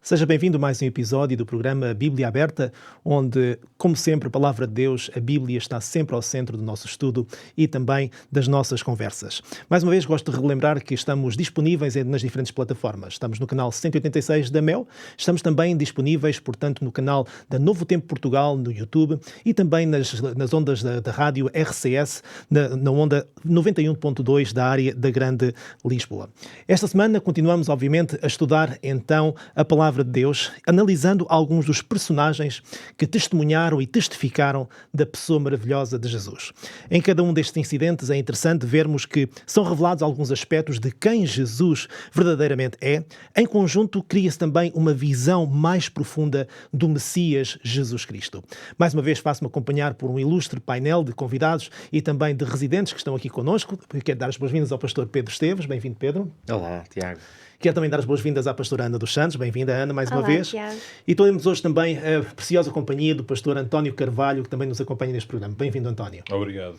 Seja bem-vindo a mais um episódio do programa Bíblia Aberta, onde, como sempre, a Palavra de Deus, a Bíblia, está sempre ao centro do nosso estudo e também das nossas conversas. Mais uma vez, gosto de relembrar que estamos disponíveis nas diferentes plataformas. Estamos no canal 186 da Mel, estamos também disponíveis, portanto, no canal da Novo Tempo Portugal, no YouTube, e também nas ondas da rádio RCS, na onda 91.2 da área da Grande Lisboa. Esta semana continuamos, obviamente, a estudar, então, a Palavra de Deus, analisando alguns dos personagens que testemunharam e testificaram da pessoa maravilhosa de Jesus. Em cada um destes incidentes é interessante vermos que são revelados alguns aspectos de quem Jesus verdadeiramente é. Em conjunto, cria-se também uma visão mais profunda do Messias Jesus Cristo. Mais uma vez, faço-me acompanhar por um ilustre painel de convidados e também de residentes que estão aqui connosco. Quero dar as boas-vindas ao pastor Pedro Esteves. Bem-vindo, Pedro. Olá, Tiago. Quero também dar as boas-vindas à pastora Ana dos Santos. Bem-vinda, Ana, mais uma vez. Tiago. E temos hoje também a preciosa companhia do pastor António Carvalho, que também nos acompanha neste programa. Bem-vindo, António. Obrigado.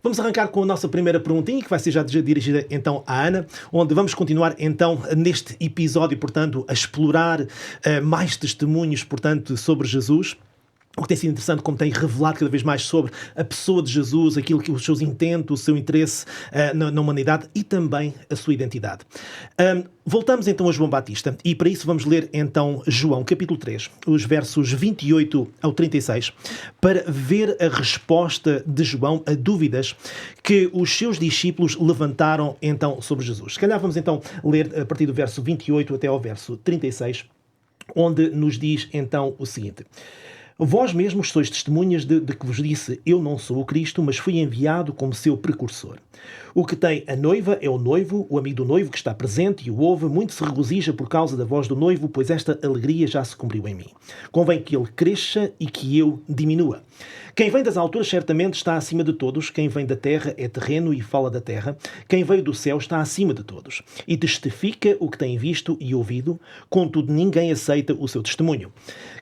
Vamos arrancar com a nossa primeira perguntinha, que vai ser já dirigida então à Ana, onde vamos continuar então neste episódio, portanto, a explorar mais testemunhos, portanto, sobre Jesus. O que tem sido interessante, como tem revelado cada vez mais sobre a pessoa de Jesus, aquilo que os seus intentos, o seu interesse na humanidade e também a sua identidade. Voltamos então a João Batista e para isso vamos ler então João capítulo 3, os versos 28 ao 36, para ver a resposta de João a dúvidas que os seus discípulos levantaram então sobre Jesus. Se calhar vamos então ler a partir do verso 28 até ao verso 36, onde nos diz então o seguinte: Vós mesmos sois testemunhas de que vos disse, eu não sou o Cristo, mas fui enviado como seu precursor. O que tem a noiva é o noivo, o amigo do noivo que está presente e o ouve, muito se regozija por causa da voz do noivo, pois esta alegria já se cumpriu em mim. Convém que ele cresça e que eu diminua. Quem vem das alturas certamente está acima de todos, quem vem da terra é terreno e fala da terra, quem veio do céu está acima de todos, e testifica o que tem visto e ouvido, contudo ninguém aceita o seu testemunho.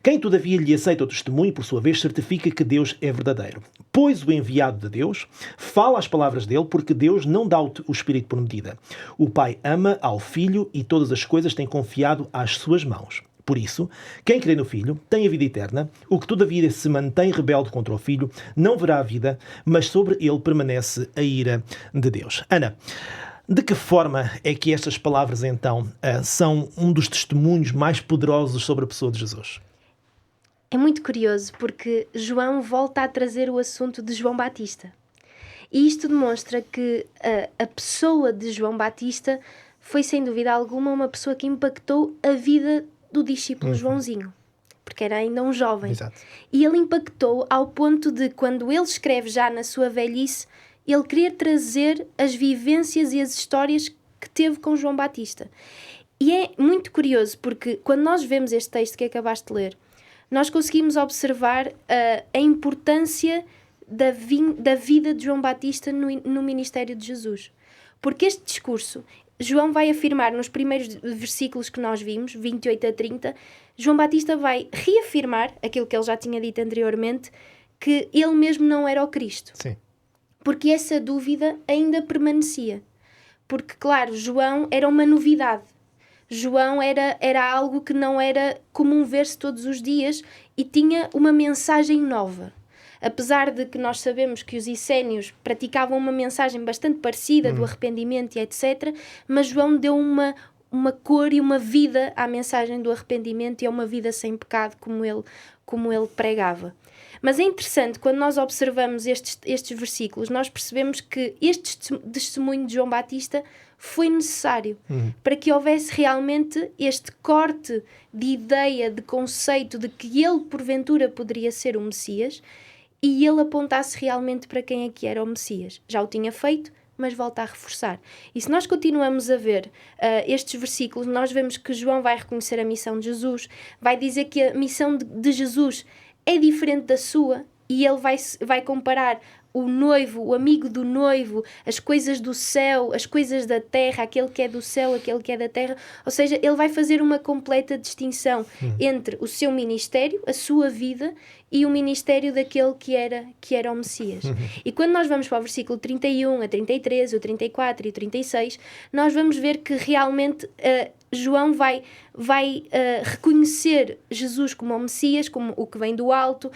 Quem todavia lhe aceita o testemunho, por sua vez, certifica que Deus é verdadeiro. Pois o enviado de Deus fala as palavras dele, porque Deus não dá o Espírito por medida. O Pai ama ao Filho e todas as coisas tem confiado às suas mãos. Por isso, quem crê no Filho tem a vida eterna, o que todavia se mantém rebelde contra o Filho não verá a vida, mas sobre ele permanece a ira de Deus. Ana, de que forma é que estas palavras então são um dos testemunhos mais poderosos sobre a pessoa de Jesus? É muito curioso porque João volta a trazer o assunto de João Batista. E isto demonstra que a pessoa de João Batista foi, sem dúvida alguma, uma pessoa que impactou a vida do discípulo Joãozinho, porque era ainda um jovem. Exato. E ele impactou ao ponto de, quando ele escreve já na sua velhice, ele querer trazer as vivências e as histórias que teve com João Batista. E é muito curioso porque, quando nós vemos este texto que acabaste de ler, nós conseguimos observar a importância da vida de João Batista no ministério de Jesus. Porque este discurso, João vai afirmar nos primeiros versículos que nós vimos, 28 a 30, João Batista vai reafirmar aquilo que ele já tinha dito anteriormente, que ele mesmo não era o Cristo. Sim. Porque essa dúvida ainda permanecia. Porque, claro, João era uma novidade. João era algo que não era comum ver-se todos os dias e tinha uma mensagem nova. Apesar de que nós sabemos que os essénios praticavam uma mensagem bastante parecida do arrependimento e etc., mas João deu uma cor e uma vida à mensagem do arrependimento e a uma vida sem pecado como ele pregava. Mas é interessante, quando nós observamos estes versículos, nós percebemos que este testemunho de João Batista foi necessário para que houvesse realmente este corte de ideia, de conceito de que ele, porventura, poderia ser o Messias e ele apontasse realmente para quem é que era o Messias. Já o tinha feito, mas volta a reforçar. E se nós continuamos a ver estes versículos, nós vemos que João vai reconhecer a missão de Jesus, vai dizer que a missão de Jesus é diferente da sua, e ele vai comparar o noivo, o amigo do noivo, as coisas do céu, as coisas da terra, aquele que é do céu, aquele que é da terra. Ou seja, ele vai fazer uma completa distinção entre o seu ministério, a sua vida, e o ministério daquele que era o Messias. E quando nós vamos para o versículo 31, a 33, o 34 e o 36, nós vamos ver que realmente João vai reconhecer Jesus como o Messias, como o que vem do alto,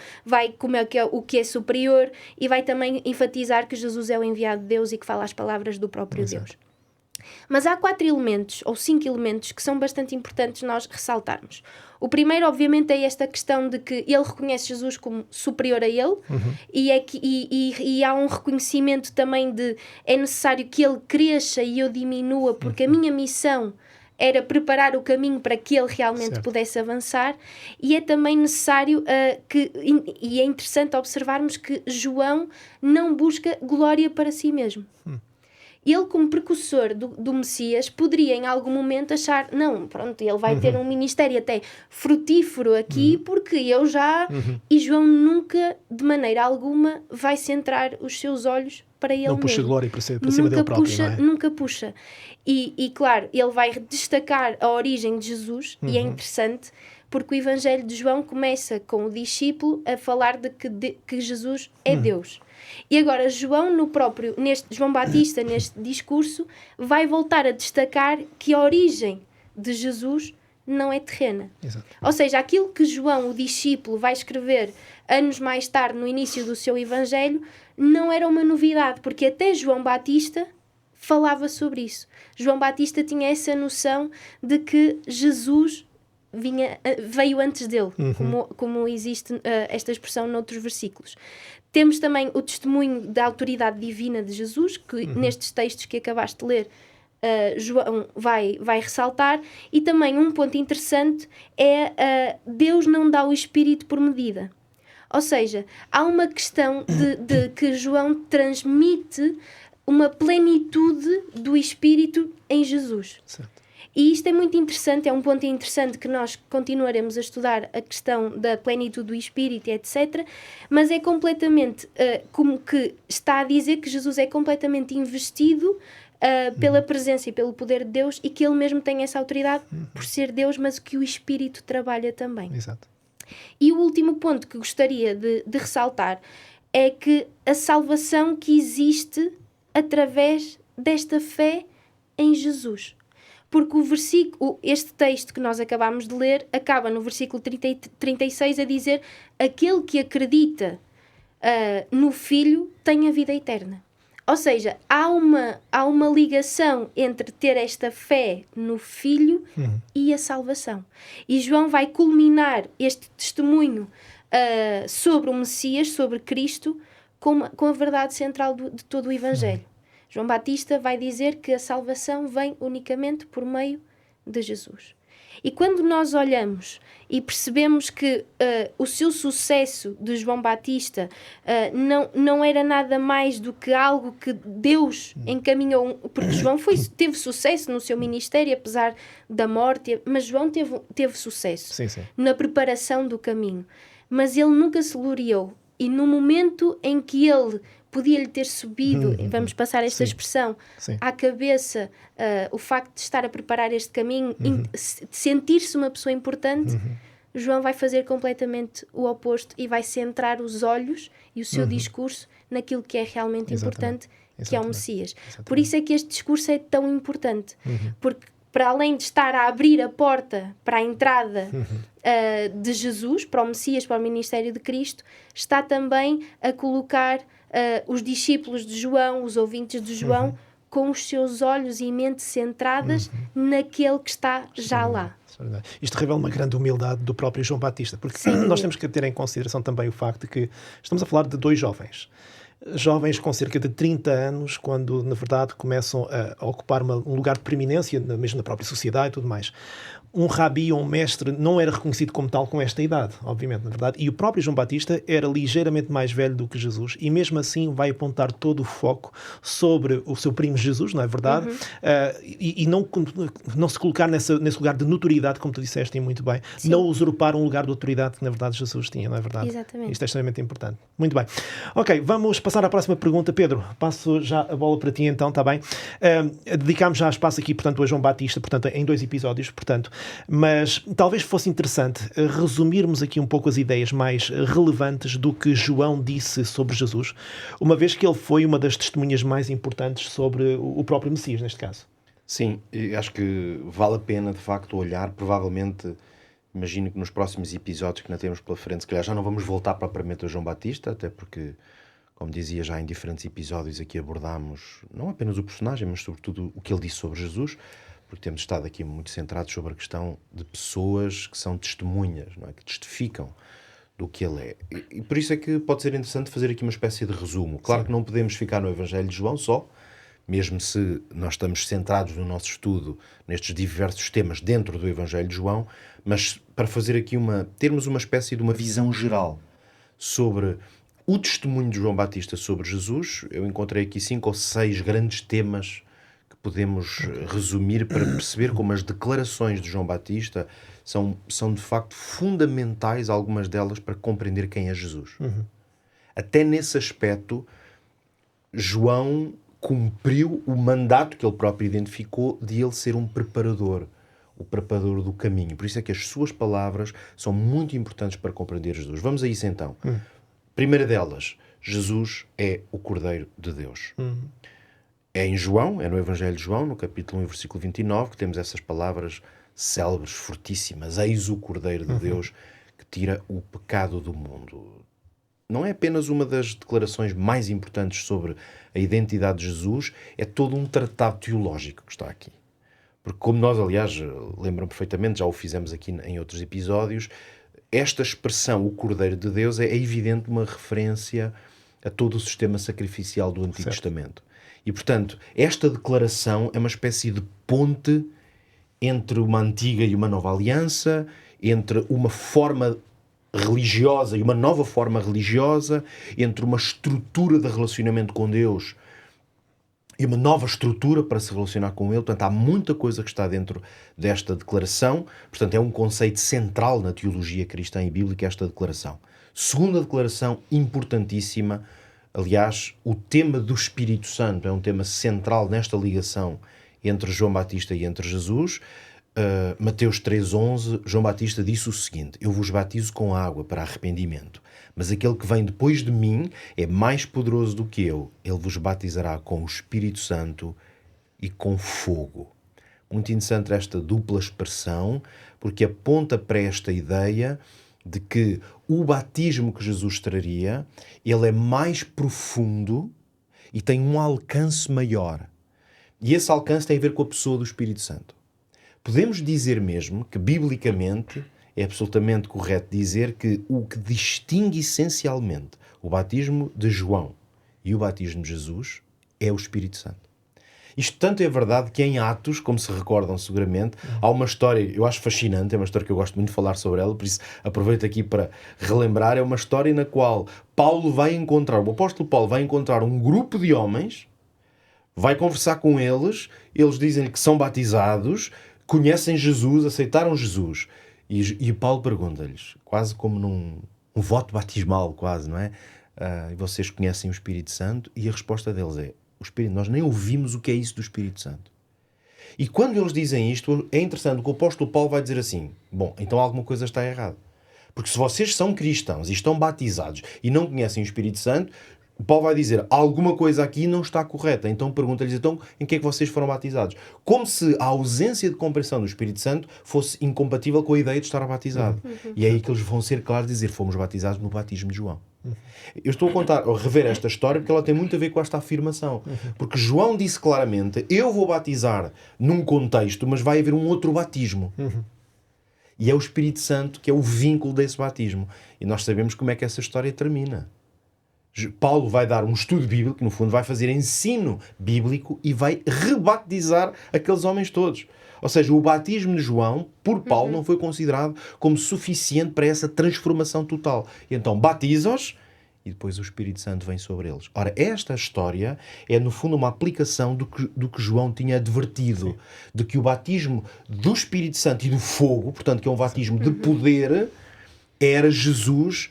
como o que é superior, e vai também enfatizar que Jesus é o enviado de Deus e que fala as palavras do próprio Deus. Mas há 4 elementos, ou 5 elementos, que são bastante importantes nós ressaltarmos. O primeiro, obviamente, é esta questão de que ele reconhece Jesus como superior a ele, e há um reconhecimento também de é necessário que ele cresça e eu diminua, porque a minha missão era preparar o caminho para que ele realmente pudesse avançar, e é também necessário e é interessante observarmos que João não busca glória para si mesmo. Ele, como precursor do Messias, poderia em algum momento achar, não, pronto, ele vai ter um ministério até frutífero aqui, porque eu já... E João nunca, de maneira alguma, vai centrar os seus olhos para ele mesmo. Não puxa glória para cima dele próprio, não é? Nunca puxa. E claro, ele vai destacar a origem de Jesus, e é interessante, porque o Evangelho de João começa com o discípulo a falar de que Jesus é Deus. E agora João Batista, neste discurso, vai voltar a destacar que a origem de Jesus não é terrena. Exato. Ou seja, aquilo que João, o discípulo, vai escrever anos mais tarde, no início do seu Evangelho, não era uma novidade, porque até João Batista falava sobre isso. João Batista tinha essa noção de que Jesus veio antes dele, como existe esta expressão noutros versículos. Temos também o testemunho da autoridade divina de Jesus, que nestes textos que acabaste de ler, João vai ressaltar. E também um ponto interessante é Deus não dá o Espírito por medida. Ou seja, há uma questão de que João transmite uma plenitude do Espírito em Jesus. Certo. E isto é muito interessante, é um ponto interessante que nós continuaremos a estudar, a questão da plenitude do Espírito, etc. Mas é completamente, como que está a dizer que Jesus é completamente investido pela presença e pelo poder de Deus, e que ele mesmo tem essa autoridade por ser Deus, mas que o Espírito trabalha também. Exato. E o último ponto que gostaria de ressaltar é que a salvação que existe através desta fé em Jesus. Porque este texto que nós acabámos de ler acaba no versículo 36 a dizer: aquele que acredita no Filho tem a vida eterna. Ou seja, há uma ligação entre ter esta fé no Filho e a salvação. E João vai culminar este testemunho sobre o Messias, sobre Cristo, com a verdade central de todo o Evangelho. João Batista vai dizer que a salvação vem unicamente por meio de Jesus. E quando nós olhamos e percebemos que o seu sucesso de João Batista não era nada mais do que algo que Deus encaminhou, porque João teve sucesso no seu ministério, apesar da morte, mas João teve sucesso na preparação do caminho. Mas ele nunca se gloriou. E no momento em que ele podia-lhe ter subido, vamos passar esta expressão, à cabeça, o facto de estar a preparar este caminho, de sentir-se uma pessoa importante, João vai fazer completamente o oposto e vai centrar os olhos e o seu discurso naquilo que é realmente importante, que é o Messias. Por isso é que este discurso é tão importante, porque para além de estar a abrir a porta para a entrada de Jesus, para o Messias, para o ministério de Cristo, está também a colocar os discípulos de João, os ouvintes de João, com os seus olhos e mente centradas naquele que está já lá. Isto revela uma grande humildade do próprio João Batista, porque nós temos que ter em consideração também o facto de que estamos a falar de 2 jovens com cerca de 30 anos, quando na verdade começam a ocupar um lugar de preeminência, mesmo na própria sociedade e tudo mais. Um rabi ou um mestre não era reconhecido como tal com esta idade, obviamente, na verdade. E o próprio João Batista era ligeiramente mais velho do que Jesus, e mesmo assim vai apontar todo o foco sobre o seu primo Jesus, não é verdade? E não se colocar nesse lugar de notoriedade, como tu disseste muito bem. Não usurpar um lugar de autoridade que na verdade Jesus tinha, não é verdade? Exatamente. Isto é extremamente importante. Muito bem. Ok, vamos passar à próxima pergunta. Pedro, passo já a bola para ti então, está bem? Dedicámos já espaço aqui, portanto, a João Batista, portanto, em 2 episódios, portanto. Mas talvez fosse interessante resumirmos aqui um pouco as ideias mais relevantes do que João disse sobre Jesus, uma vez que ele foi uma das testemunhas mais importantes sobre o próprio Messias, neste caso. Sim, e acho que vale a pena de facto olhar, provavelmente, imagino que nos próximos episódios que ainda temos pela frente, se calhar já não vamos voltar propriamente a João Batista, até porque, como dizia já em diferentes episódios aqui abordámos não apenas o personagem, mas sobretudo o que ele disse sobre Jesus, porque temos estado aqui muito centrados sobre a questão de pessoas que são testemunhas, não é? Que testificam do que ele é. E por isso é que pode ser interessante fazer aqui uma espécie de resumo. Claro que não podemos ficar no Evangelho de João só, mesmo se nós estamos centrados no nosso estudo nestes diversos temas dentro do Evangelho de João, mas para fazer aqui termos uma espécie de uma visão geral sobre o testemunho de João Batista sobre Jesus, eu encontrei aqui 5 ou 6 grandes temas que podemos resumir para perceber como as declarações de João Batista são de facto fundamentais, algumas delas, para compreender quem é Jesus. Até nesse aspecto, João cumpriu o mandato que ele próprio identificou de ele ser um preparador, o preparador do caminho. Por isso é que as suas palavras são muito importantes para compreender Jesus. Vamos a isso então. Primeira delas, Jesus é o Cordeiro de Deus. É em João, é no Evangelho de João, no capítulo 1, versículo 29, que temos essas palavras célebres, fortíssimas. Eis o Cordeiro de Deus que tira o pecado do mundo. Não é apenas uma das declarações mais importantes sobre a identidade de Jesus, é todo um tratado teológico que está aqui. Porque como nós, aliás, lembram perfeitamente, já o fizemos aqui em outros episódios, esta expressão, o Cordeiro de Deus, é evidente uma referência a todo o sistema sacrificial do Antigo Testamento. E, portanto, esta declaração é uma espécie de ponte entre uma antiga e uma nova aliança, entre uma forma religiosa e uma nova forma religiosa, entre uma estrutura de relacionamento com Deus e uma nova estrutura para se relacionar com Ele. Portanto, há muita coisa que está dentro desta declaração. Portanto, é um conceito central na teologia cristã e bíblica, esta declaração. Segunda declaração importantíssima, aliás, o tema do Espírito Santo é um tema central nesta ligação entre João Batista e entre Jesus. Mateus 3,11, João Batista disse o seguinte: eu vos batizo com água para arrependimento, mas aquele que vem depois de mim é mais poderoso do que eu. Ele vos batizará com o Espírito Santo e com fogo. Muito interessante esta dupla expressão, porque aponta para esta ideia de que o batismo que Jesus traria, ele é mais profundo e tem um alcance maior. E esse alcance tem a ver com a pessoa do Espírito Santo. Podemos dizer mesmo que, biblicamente, é absolutamente correto dizer que o que distingue essencialmente o batismo de João e o batismo de Jesus é o Espírito Santo. Isto tanto é verdade que em Atos, como se recordam seguramente, há uma história, eu acho fascinante, é uma história que eu gosto muito de falar sobre ela, por isso aproveito aqui para relembrar, é uma história na qual o apóstolo Paulo vai encontrar um grupo de homens, vai conversar com eles, eles dizem-lhe que são batizados, conhecem Jesus, aceitaram Jesus. E Paulo pergunta-lhes, quase como num voto batismal, quase, não é? E vocês conhecem o Espírito Santo? E a resposta deles é, nós nem ouvimos o que é isso do Espírito Santo. E quando eles dizem isto, é interessante que o apóstolo Paulo vai dizer assim, bom, então alguma coisa está errada. Porque se vocês são cristãos e estão batizados e não conhecem o Espírito Santo, Paulo vai dizer, alguma coisa aqui não está correta. Então pergunta-lhes, então, em que é que vocês foram batizados? Como se a ausência de compreensão do Espírito Santo fosse incompatível com a ideia de estar batizado. E é aí que eles vão ser claros de dizer, fomos batizados no batismo de João. Eu estou a rever esta história porque ela tem muito a ver com esta afirmação. Porque João disse claramente, eu vou batizar num contexto, mas vai haver um outro batismo. E é o Espírito Santo que é o vínculo desse batismo. E nós sabemos como é que essa história termina. Paulo vai dar um estudo bíblico, que no fundo vai fazer ensino bíblico e vai rebatizar aqueles homens todos. Ou seja, o batismo de João, por Paulo, não foi considerado como suficiente para essa transformação total. E então batiza-os e depois o Espírito Santo vem sobre eles. Ora, esta história é no fundo uma aplicação do que João tinha advertido, de que o batismo do Espírito Santo e do fogo, portanto que é um batismo de poder, era Jesus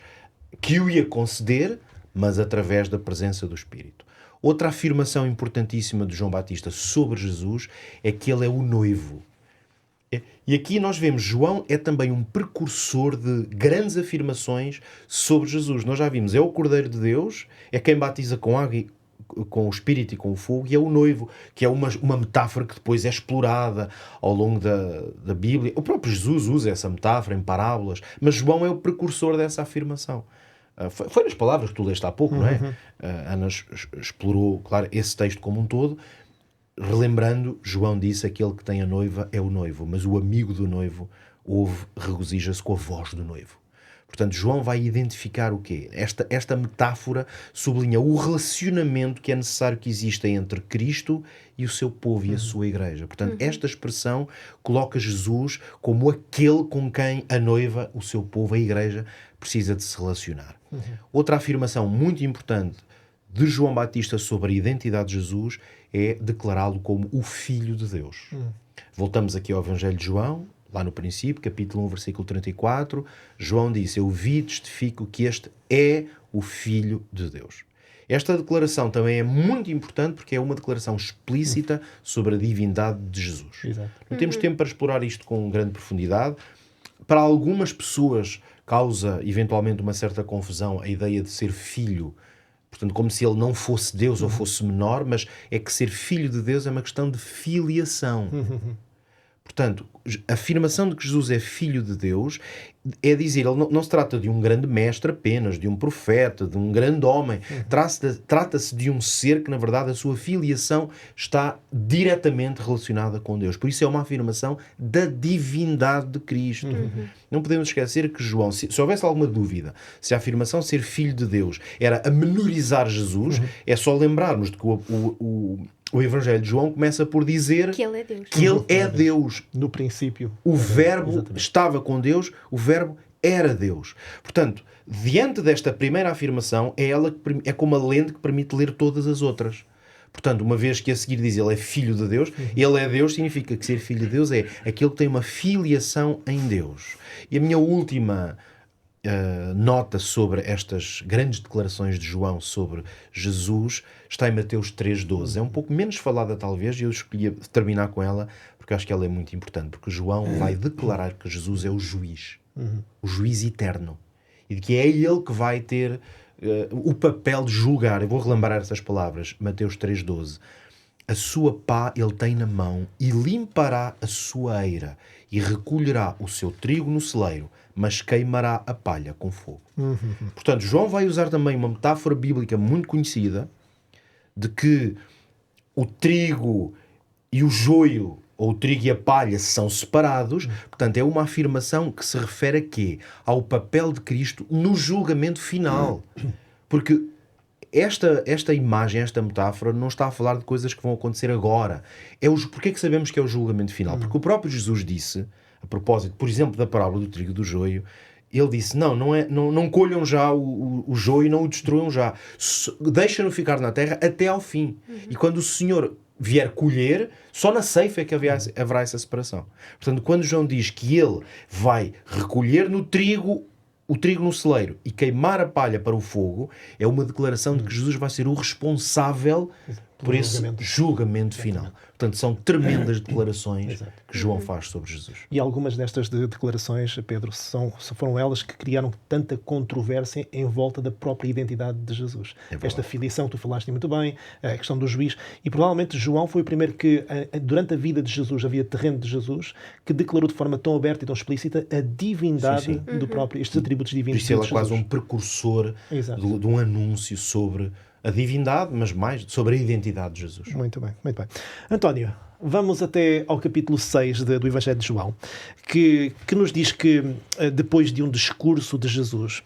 que o ia conceder, mas através da presença do Espírito. Outra afirmação importantíssima de João Batista sobre Jesus é que ele é o noivo. E aqui nós vemos, João é também um precursor de grandes afirmações sobre Jesus. Nós já vimos, é o Cordeiro de Deus, é quem batiza com água com o espírito e com o fogo, e é o noivo, que é uma metáfora que depois é explorada ao longo da Bíblia. O próprio Jesus usa essa metáfora em parábolas, mas João é o precursor dessa afirmação. Foi nas palavras que tu leste há pouco, não é? Ana explorou, claro, esse texto como um todo. Relembrando, João disse: aquele que tem a noiva é o noivo, mas o amigo do noivo regozija-se com a voz do noivo. Portanto, João vai identificar o quê? Esta metáfora sublinha o relacionamento que é necessário que exista entre Cristo e o seu povo e a sua igreja. Portanto, esta expressão coloca Jesus como aquele com quem a noiva, o seu povo, a igreja, precisa de se relacionar. Outra afirmação muito importante de João Batista sobre a identidade de Jesus é declará-lo como o Filho de Deus. Voltamos aqui ao Evangelho de João, lá no princípio, capítulo 1, versículo 34. João disse: eu vi e testifico que este é o Filho de Deus. Esta declaração também é muito importante porque é uma declaração explícita sobre a divindade de Jesus. Exato. Não temos tempo para explorar isto com grande profundidade. Para algumas pessoas causa eventualmente uma certa confusão a ideia de ser filho, portanto, como se ele não fosse Deus ou fosse menor, mas é que ser filho de Deus é uma questão de filiação. Portanto, a afirmação de que Jesus é filho de Deus é dizer, ele não se trata de um grande mestre apenas, de um profeta, de um grande homem. Trata-se de um ser que, na verdade, a sua filiação está diretamente relacionada com Deus. Por isso é uma afirmação da divindade de Cristo. Não podemos esquecer que João, se houvesse alguma dúvida, se a afirmação ser filho de Deus era a menorizar Jesus, é só lembrarmos de que o Evangelho de João começa por dizer que ele é Deus. Que ele é Deus. No princípio. O Verbo Exatamente. estava com Deus, o Verbo era Deus. Portanto, diante desta primeira afirmação, é como a lente que permite ler todas as outras. Portanto, uma vez que a seguir diz ele é filho de Deus, ele é Deus, significa que ser filho de Deus é aquele que tem uma filiação em Deus. E a minha última nota sobre estas grandes declarações de João sobre Jesus está em Mateus 3,12. É um pouco menos falada talvez, e eu escolhi terminar com ela porque acho que ela é muito importante, porque João vai declarar que Jesus é o juiz eterno, e de que é ele que vai ter o papel de julgar. Eu vou relembrar essas palavras. Mateus 3,12. A sua pá ele tem na mão e limpará a sua eira e recolherá o seu trigo no celeiro, mas queimará a palha com fogo. Portanto, João vai usar também uma metáfora bíblica muito conhecida de que o trigo e o joio, ou o trigo e a palha, são separados. Portanto, é uma afirmação que se refere a quê? Ao papel de Cristo no julgamento final. Porque esta imagem, esta metáfora, não está a falar de coisas que vão acontecer agora. Porquê é que sabemos que é o julgamento final? Porque o próprio Jesus disse, a propósito, por exemplo, da parábola do trigo e do joio, ele disse, não colham já o joio e não o destruam já. Deixem-no ficar na terra até ao fim. E quando o Senhor vier colher, só na ceifa é que haverá essa separação. Portanto, quando João diz que ele vai recolher o trigo no celeiro e queimar a palha para o fogo, é uma declaração de que Jesus vai ser o responsável por esse julgamento final. Portanto, são tremendas declarações que João faz sobre Jesus. E algumas destas declarações, Pedro, foram elas que criaram tanta controvérsia em volta da própria identidade de Jesus. Esta filiação que tu falaste muito bem, a questão do juiz, e provavelmente João foi o primeiro que, durante a vida de Jesus, a vida terrena de Jesus, que declarou de forma tão aberta e tão explícita a divindade do próprio, estes atributos divinos de Jesus. Isso é quase um precursor de um anúncio sobre a divindade, mas mais sobre a identidade de Jesus. Muito bem, muito bem. António, vamos até ao capítulo 6 do Evangelho de João, que nos diz que, depois de um discurso de Jesus,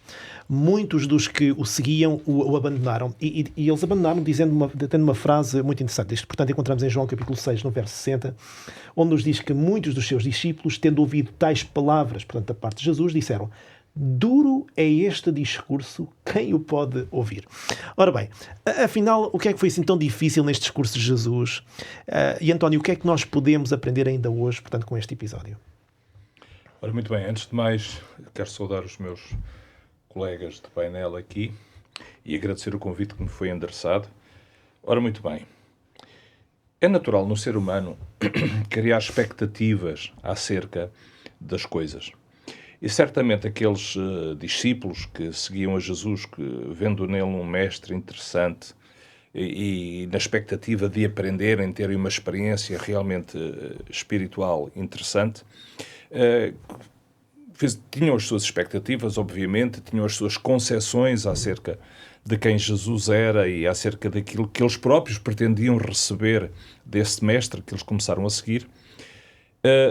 muitos dos que o seguiam o abandonaram. E eles abandonaram tendo uma frase muito interessante. Isto, portanto, encontramos em João capítulo 6, no verso 60, onde nos diz que muitos dos seus discípulos, tendo ouvido tais palavras, portanto, da parte de Jesus, disseram: duro é este discurso, quem o pode ouvir? Ora bem, afinal, o que é que foi assim tão difícil neste discurso de Jesus? E António, o que é que nós podemos aprender ainda hoje, portanto, com este episódio? Ora, muito bem, antes de mais, quero saudar os meus colegas de painel aqui e agradecer o convite que me foi endereçado. Ora, muito bem, é natural no ser humano criar expectativas acerca das coisas. E certamente aqueles discípulos que seguiam a Jesus, que vendo nele um mestre interessante e na expectativa de aprenderem, terem uma experiência realmente espiritual interessante, tinham as suas expectativas, obviamente, tinham as suas concepções acerca de quem Jesus era e acerca daquilo que eles próprios pretendiam receber desse mestre que eles começaram a seguir.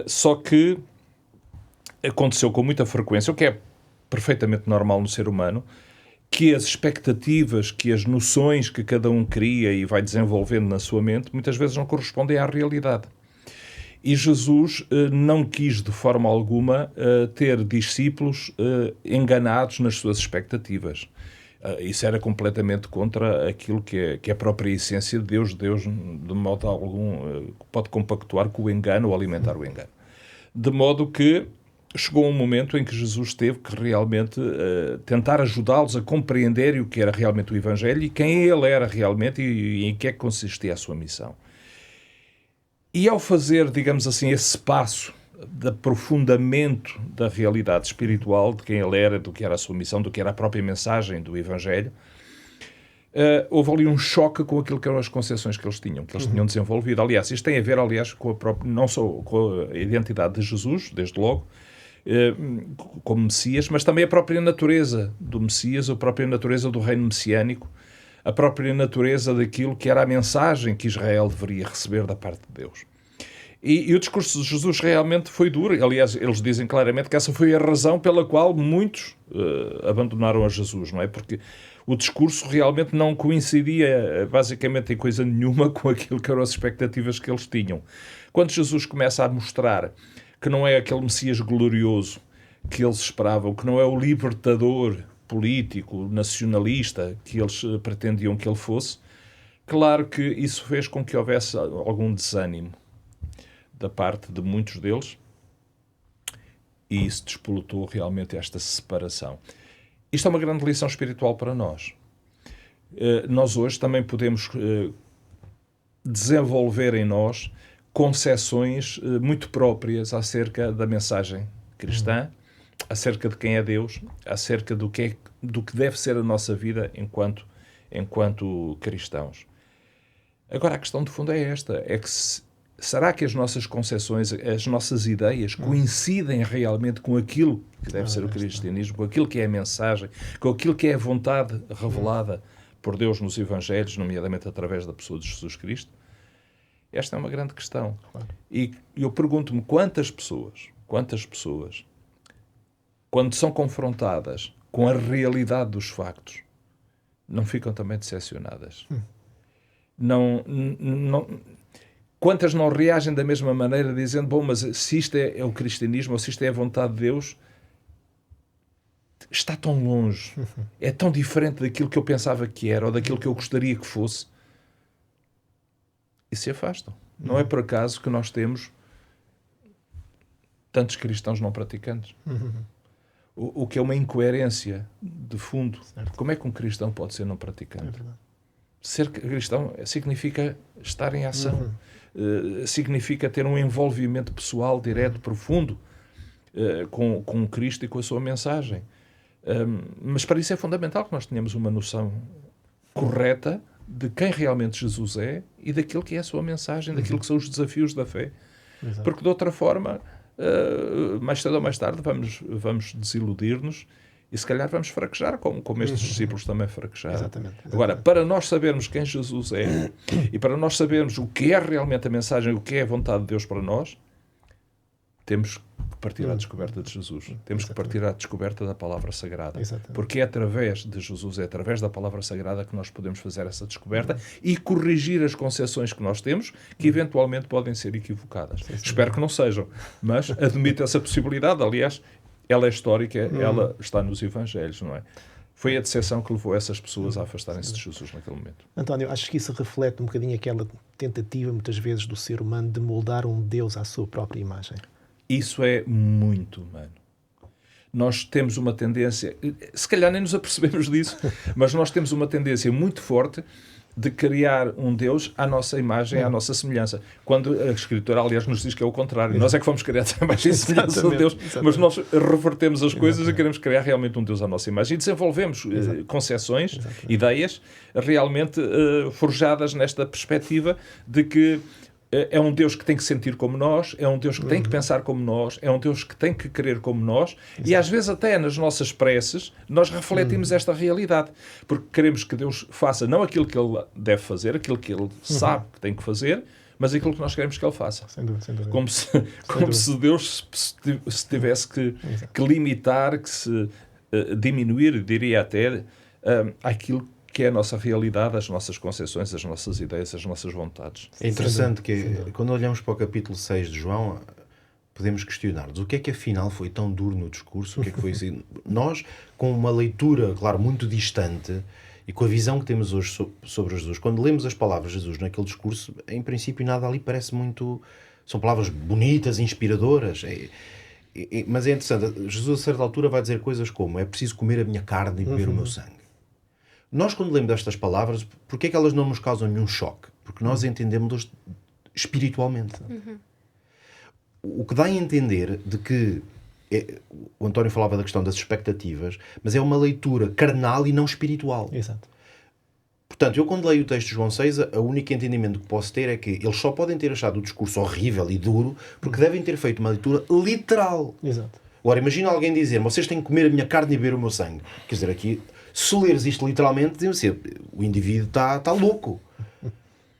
Só que aconteceu com muita frequência, o que é perfeitamente normal no ser humano, que as expectativas, que as noções que cada um cria e vai desenvolvendo na sua mente, muitas vezes não correspondem à realidade. E Jesus não quis de forma alguma ter discípulos enganados nas suas expectativas. Isso era completamente contra aquilo que é a própria essência de Deus. Deus, de modo algum, pode compactuar com o engano ou alimentar o engano. De modo que chegou um momento em que Jesus teve que realmente tentar ajudá-los a compreender o que era realmente o Evangelho e quem ele era realmente e em que é que consistia a sua missão. E ao fazer, digamos assim, esse passo de aprofundamento da realidade espiritual, de quem ele era, do que era a sua missão, do que era a própria mensagem do Evangelho, houve ali um choque com aquilo que eram as concepções que eles tinham desenvolvido. Aliás, isto tem a ver, com a própria, não só com a identidade de Jesus, desde logo, como Messias, mas também a própria natureza do Messias, a própria natureza do reino messiânico, a própria natureza daquilo que era a mensagem que Israel deveria receber da parte de Deus. E o discurso de Jesus realmente foi duro. Aliás, eles dizem claramente que essa foi a razão pela qual muitos abandonaram a Jesus, não é? Porque o discurso realmente não coincidia basicamente em coisa nenhuma com aquilo que eram as expectativas que eles tinham. Quando Jesus começa a mostrar que não é aquele Messias glorioso que eles esperavam, que não é o libertador político, nacionalista que eles pretendiam que ele fosse, claro que isso fez com que houvesse algum desânimo da parte de muitos deles e isso despolutou realmente esta separação. Isto é uma grande lição espiritual para nós. Nós hoje também podemos desenvolver em nós concepções muito próprias acerca da mensagem cristã, acerca de quem é Deus, acerca do que deve ser a nossa vida enquanto cristãos. Agora, a questão de fundo é esta, é que será que as nossas concepções, as nossas ideias coincidem realmente com aquilo que deve ser o cristianismo, com aquilo que é a mensagem, com aquilo que é a vontade revelada por Deus nos Evangelhos, nomeadamente através da pessoa de Jesus Cristo? Esta é uma grande questão. Claro. E eu pergunto-me quantas pessoas, quando são confrontadas com a realidade dos factos, não ficam também decepcionadas? Quantas não reagem da mesma maneira, dizendo, bom, mas se isto é o cristianismo, ou se isto é a vontade de Deus, está tão longe, é tão diferente daquilo que eu pensava que era, ou daquilo que eu gostaria que fosse, e se afastam. Não é por acaso que nós temos tantos cristãos não praticantes. O que é uma incoerência de fundo. Certo. Como é que um cristão pode ser não praticante? É verdade. Ser cristão significa estar em ação. Significa ter um envolvimento pessoal, direto, profundo com Cristo e com a sua mensagem. Mas para isso é fundamental que nós tenhamos uma noção correta de quem realmente Jesus é e daquilo que é a sua mensagem, daquilo que são os desafios da fé. Exato. Porque de outra forma, mais cedo ou mais tarde, vamos desiludir-nos e se calhar vamos fraquejar, como estes discípulos também fraquejaram. Exatamente. Agora, para nós sabermos quem Jesus é e para nós sabermos o que é realmente a mensagem, o que é a vontade de Deus para nós, temos que partir à descoberta de Jesus. Temos que partir à descoberta da palavra sagrada. Exatamente. Porque é através de Jesus, é através da palavra sagrada que nós podemos fazer essa descoberta e corrigir as concepções que nós temos, que eventualmente podem ser equivocadas. Espero que não sejam, mas admito essa possibilidade. Aliás, ela é histórica, ela está nos Evangelhos, não é? Foi a decepção que levou essas pessoas a afastarem-se de Jesus naquele momento. António, acho que isso reflete um bocadinho aquela tentativa, muitas vezes, do ser humano de moldar um Deus à sua própria imagem. Isso é muito humano. Nós temos uma tendência, se calhar nem nos apercebemos disso, mas nós temos uma tendência muito forte de criar um Deus à nossa imagem, à nossa semelhança. Quando a Escritura, aliás, nos diz que é o contrário. Nós é que fomos criados à imagem e semelhança de Deus, mas nós revertemos as coisas e queremos criar realmente um Deus à nossa imagem. E desenvolvemos concepções, ideias, realmente forjadas nesta perspectiva de que é um Deus que tem que sentir como nós, é um Deus que tem que pensar como nós, é um Deus que tem que querer como nós, e às vezes até nas nossas preces nós refletimos esta realidade, porque queremos que Deus faça não aquilo que Ele deve fazer, aquilo que Ele sabe que tem que fazer, mas aquilo que nós queremos que Ele faça. Sem dúvida, sem dúvida. Como se Deus se tivesse que limitar, que se diminuir, diria até, aquilo que é a nossa realidade, as nossas concepções, as nossas ideias, as nossas vontades. É interessante que, quando olhamos para o capítulo 6 de João, podemos questionar-nos o que é que afinal foi tão duro no discurso, o que é que foi assim. Nós, com uma leitura, claro, muito distante, e com a visão que temos hoje sobre Jesus, quando lemos as palavras de Jesus naquele discurso, em princípio nada ali parece muito... São palavras bonitas, inspiradoras, mas é interessante. Jesus a certa altura vai dizer coisas como: é preciso comer a minha carne e beber o meu sangue. Nós, quando lemos estas palavras, porquê é que elas não nos causam nenhum choque? Porque nós entendemos-las espiritualmente. O que dá a entender de que... o António falava da questão das expectativas, mas é uma leitura carnal e não espiritual. Exato. Portanto, eu quando leio o texto de João 6, o único entendimento que posso ter é que eles só podem ter achado o discurso horrível e duro porque devem ter feito uma leitura literal. Exato. Agora, imagina alguém dizer: vocês têm que comer a minha carne e beber o meu sangue. Quer dizer, aqui... Se leres isto literalmente, o indivíduo está louco.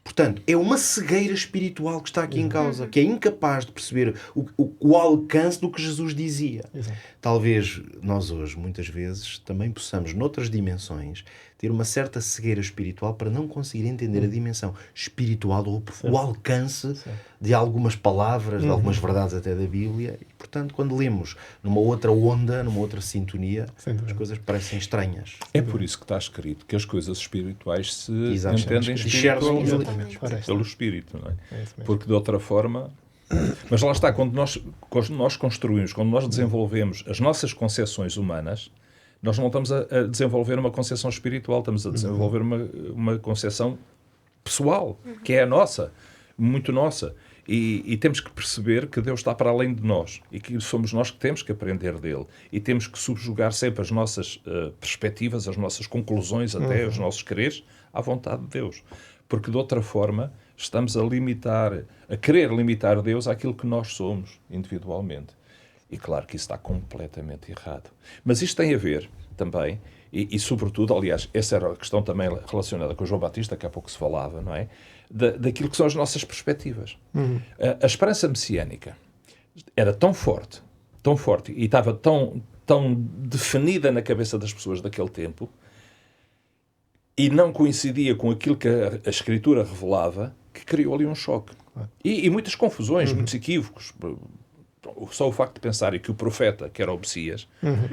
Portanto, é uma cegueira espiritual que está aqui em causa, que é incapaz de perceber o alcance do que Jesus dizia. Exato. Talvez nós hoje, muitas vezes, também possamos, noutras dimensões, ter uma certa cegueira espiritual para não conseguir entender a dimensão espiritual ou o alcance de algumas palavras, de algumas verdades até da Bíblia. E, portanto, quando lemos numa outra onda, numa outra sintonia, as coisas parecem estranhas. É por isso que está escrito que as coisas espirituais se entendem espiritualmente pelo Espírito, não é? Porque de outra forma... Mas lá está, quando nós construímos, quando nós desenvolvemos as nossas concepções humanas, nós não estamos a desenvolver uma concepção espiritual, estamos a desenvolver uma concepção pessoal, que é a nossa, muito nossa. E temos que perceber que Deus está para além de nós e que somos nós que temos que aprender dele. E temos que subjugar sempre as nossas perspectivas, as nossas conclusões, até os nossos quereres, à vontade de Deus. Porque de outra forma estamos a querer limitar Deus àquilo que nós somos individualmente. E claro que isso está completamente errado. Mas isto tem a ver também, e sobretudo, aliás, essa era a questão também relacionada com o João Batista, que há pouco se falava, não é? Daquilo que são as nossas perspectivas. A esperança messiânica era tão forte, e estava tão definida na cabeça das pessoas daquele tempo, e não coincidia com aquilo que a Escritura revelava, que criou ali um choque. E muitas confusões, muitos equívocos. Só o facto de pensarem que o profeta, que era o Messias,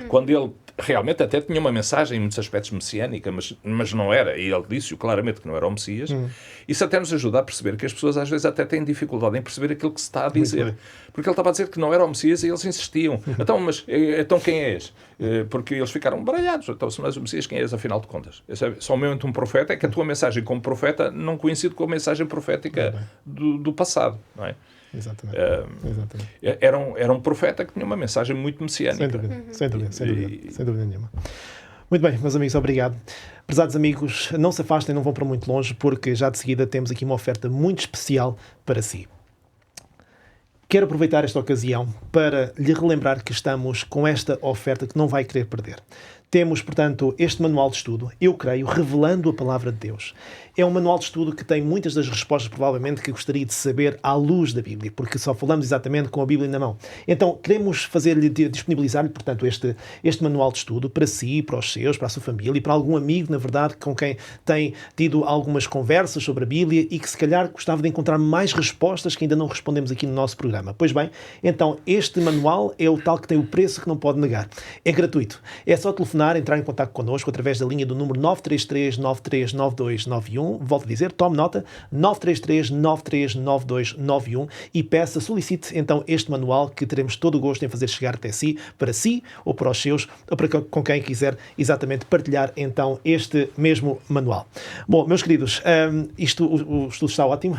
quando ele realmente até tinha uma mensagem em muitos aspectos messiânica, mas não era, e ele disse-o claramente que não era o Messias, isso até nos ajuda a perceber que as pessoas às vezes até têm dificuldade em perceber aquilo que se está a dizer. Porque ele estava a dizer que não era o Messias e eles insistiam. Então quem és? Porque eles ficaram baralhados. Então, se não és o Messias, quem és, afinal de contas? Somente um profeta, é que a tua mensagem como profeta não coincide com a mensagem profética do passado, não é? Exatamente. Era um profeta que tinha uma mensagem muito messiânica. Sem dúvida nenhuma. Muito bem, meus amigos, obrigado. Prezados amigos, não se afastem, não vão para muito longe, porque já de seguida temos aqui uma oferta muito especial para si. Quero aproveitar esta ocasião para lhe relembrar que estamos com esta oferta que não vai querer perder. Temos, portanto, este manual de estudo, eu creio, revelando a palavra de Deus. É um manual de estudo que tem muitas das respostas, provavelmente, que gostaria de saber à luz da Bíblia, porque só falamos exatamente com a Bíblia na mão. Então, queremos disponibilizar-lhe, portanto, este manual de estudo para si, para os seus, para a sua família e para algum amigo, na verdade, com quem tem tido algumas conversas sobre a Bíblia e que, se calhar, gostava de encontrar mais respostas que ainda não respondemos aqui no nosso programa. Pois bem, então, este manual é o tal que tem o preço que não pode negar. É gratuito. É só telefonar telefonar, entrar em contato connosco através da linha do número 933-939291. Volto a dizer, tome nota, 933-939291 e solicite então este manual que teremos todo o gosto em fazer chegar até si, para si ou para os seus, ou para com quem quiser exatamente partilhar então este mesmo manual. Bom, meus queridos, o estudo está ótimo,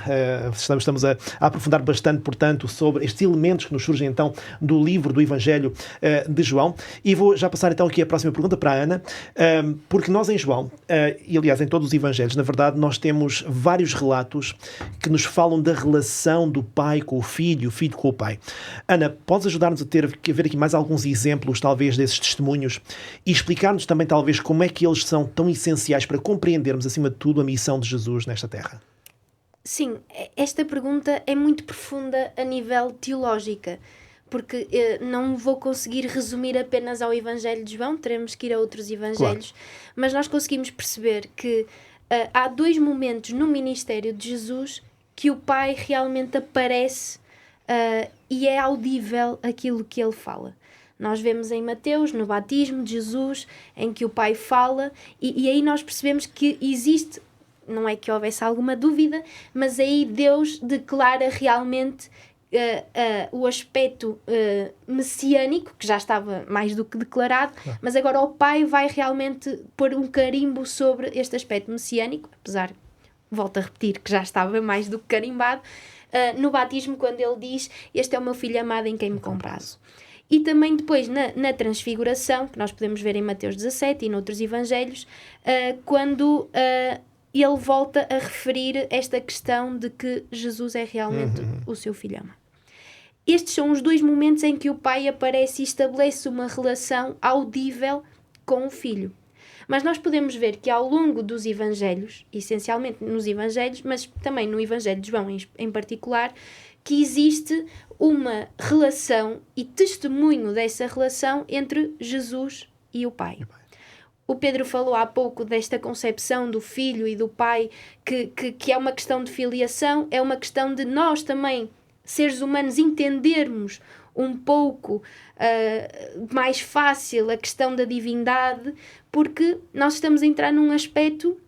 estamos a aprofundar bastante, portanto, sobre estes elementos que nos surgem então do livro do Evangelho de João, e vou já passar então aqui a próxima pergunta para a Ana, porque nós em João, e aliás em todos os Evangelhos, na verdade, nós temos vários relatos que nos falam da relação do pai com o filho com o pai. Ana, podes ajudar-nos a ver aqui mais alguns exemplos, talvez, desses testemunhos e explicar-nos também, talvez, como é que eles são tão essenciais para compreendermos, acima de tudo, a missão de Jesus nesta terra? Sim, esta pergunta é muito profunda a nível teológica, porque não vou conseguir resumir apenas ao Evangelho de João, teremos que ir a outros Evangelhos, claro. Mas nós conseguimos perceber que há dois momentos no ministério de Jesus que o Pai realmente aparece e é audível aquilo que ele fala. Nós vemos em Mateus, no batismo de Jesus, em que o Pai fala, e aí nós percebemos que existe, não é que houvesse alguma dúvida, mas aí Deus declara realmente o aspecto messiânico, que já estava mais do que declarado, mas agora o Pai vai realmente pôr um carimbo sobre este aspecto messiânico, apesar, volto a repetir, que já estava mais do que carimbado, no batismo, quando ele diz: "Este é o meu filho amado em quem me comprazo". E também depois na transfiguração, que nós podemos ver em Mateus 17 e noutros evangelhos, quando ele volta a referir esta questão de que Jesus é realmente o seu filho amado. Estes são os dois momentos em que o pai aparece e estabelece uma relação audível com o filho. Mas nós podemos ver que ao longo dos evangelhos, essencialmente nos evangelhos, mas também no Evangelho de João em particular, que existe uma relação e testemunho dessa relação entre Jesus e o Pai. O Pedro falou há pouco desta concepção do filho e do pai, que é uma questão de filiação, é uma questão de nós também, seres humanos, entendermos um pouco mais fácil a questão da divindade, porque nós estamos a entrar num aspecto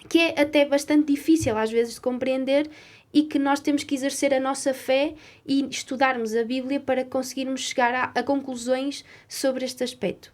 que é até bastante difícil às vezes de compreender e que nós temos que exercer a nossa fé e estudarmos a Bíblia para conseguirmos chegar a conclusões sobre este aspecto.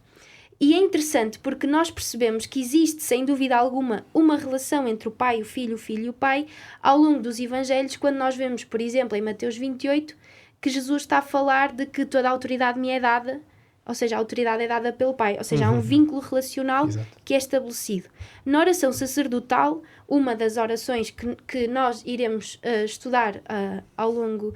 E é interessante porque nós percebemos que existe, sem dúvida alguma, uma relação entre o pai, o filho e o pai ao longo dos evangelhos, quando nós vemos, por exemplo, em Mateus 28, que Jesus está a falar de que toda a autoridade me é dada, ou seja, a autoridade é dada pelo Pai, ou seja, há um vínculo relacional que é estabelecido. Na oração sacerdotal, uma das orações que nós iremos estudar ao longo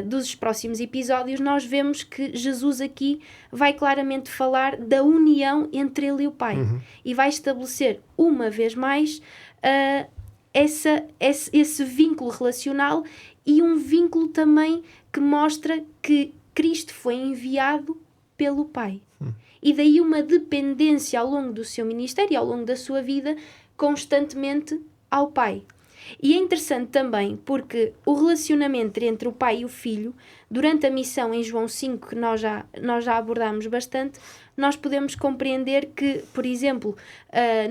dos próximos episódios, nós vemos que Jesus aqui vai claramente falar da união entre ele e o Pai. E vai estabelecer, uma vez mais, esse vínculo relacional e um vínculo também que mostra que Cristo foi enviado pelo Pai. E daí uma dependência ao longo do seu ministério, ao longo da sua vida, constantemente ao Pai. E é interessante também porque o relacionamento entre o pai e o filho, durante a missão em João 5, que nós já abordámos bastante, nós podemos compreender que, por exemplo,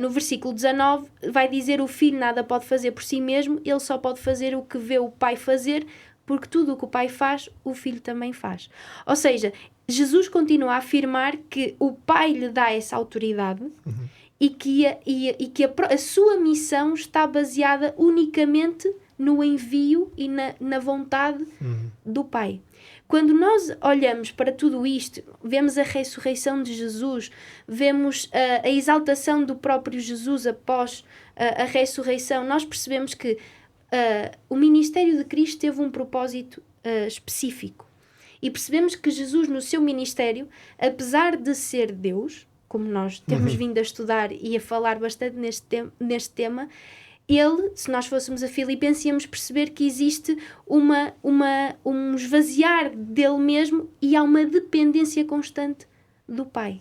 no versículo 19, vai dizer: o filho nada pode fazer por si mesmo, ele só pode fazer o que vê o pai fazer, porque tudo o que o pai faz, o filho também faz. Ou seja, Jesus continua a afirmar que o pai lhe dá essa autoridade e que a sua missão está baseada unicamente no envio e na vontade do Pai. Quando nós olhamos para tudo isto, vemos a ressurreição de Jesus, vemos a exaltação do próprio Jesus após a ressurreição, nós percebemos que o ministério de Cristo teve um propósito específico. E percebemos que Jesus, no seu ministério, apesar de ser Deus, como nós temos vindo a estudar e a falar bastante neste tema, ele, se nós fôssemos a Filipenses, íamos perceber que existe um esvaziar dele mesmo e há uma dependência constante do Pai.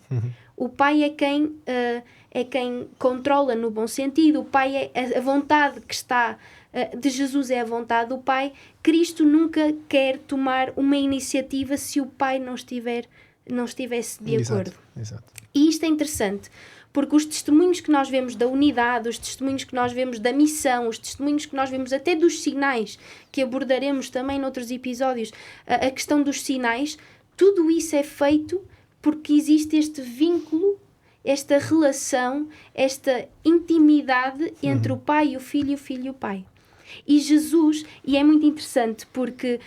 O Pai é quem controla no bom sentido, o Pai é a vontade que está de Jesus, é a vontade do Pai. Cristo nunca quer tomar uma iniciativa se o Pai não estiver não estivesse de Exato, acordo. exato. E isto é interessante, porque os testemunhos que nós vemos da unidade, os testemunhos que nós vemos da missão, os testemunhos que nós vemos até dos sinais, que abordaremos também noutros episódios, a questão dos sinais, tudo isso é feito porque existe este vínculo, esta relação, esta intimidade entre o Pai e o Filho e o Pai. E Jesus, e é muito interessante porque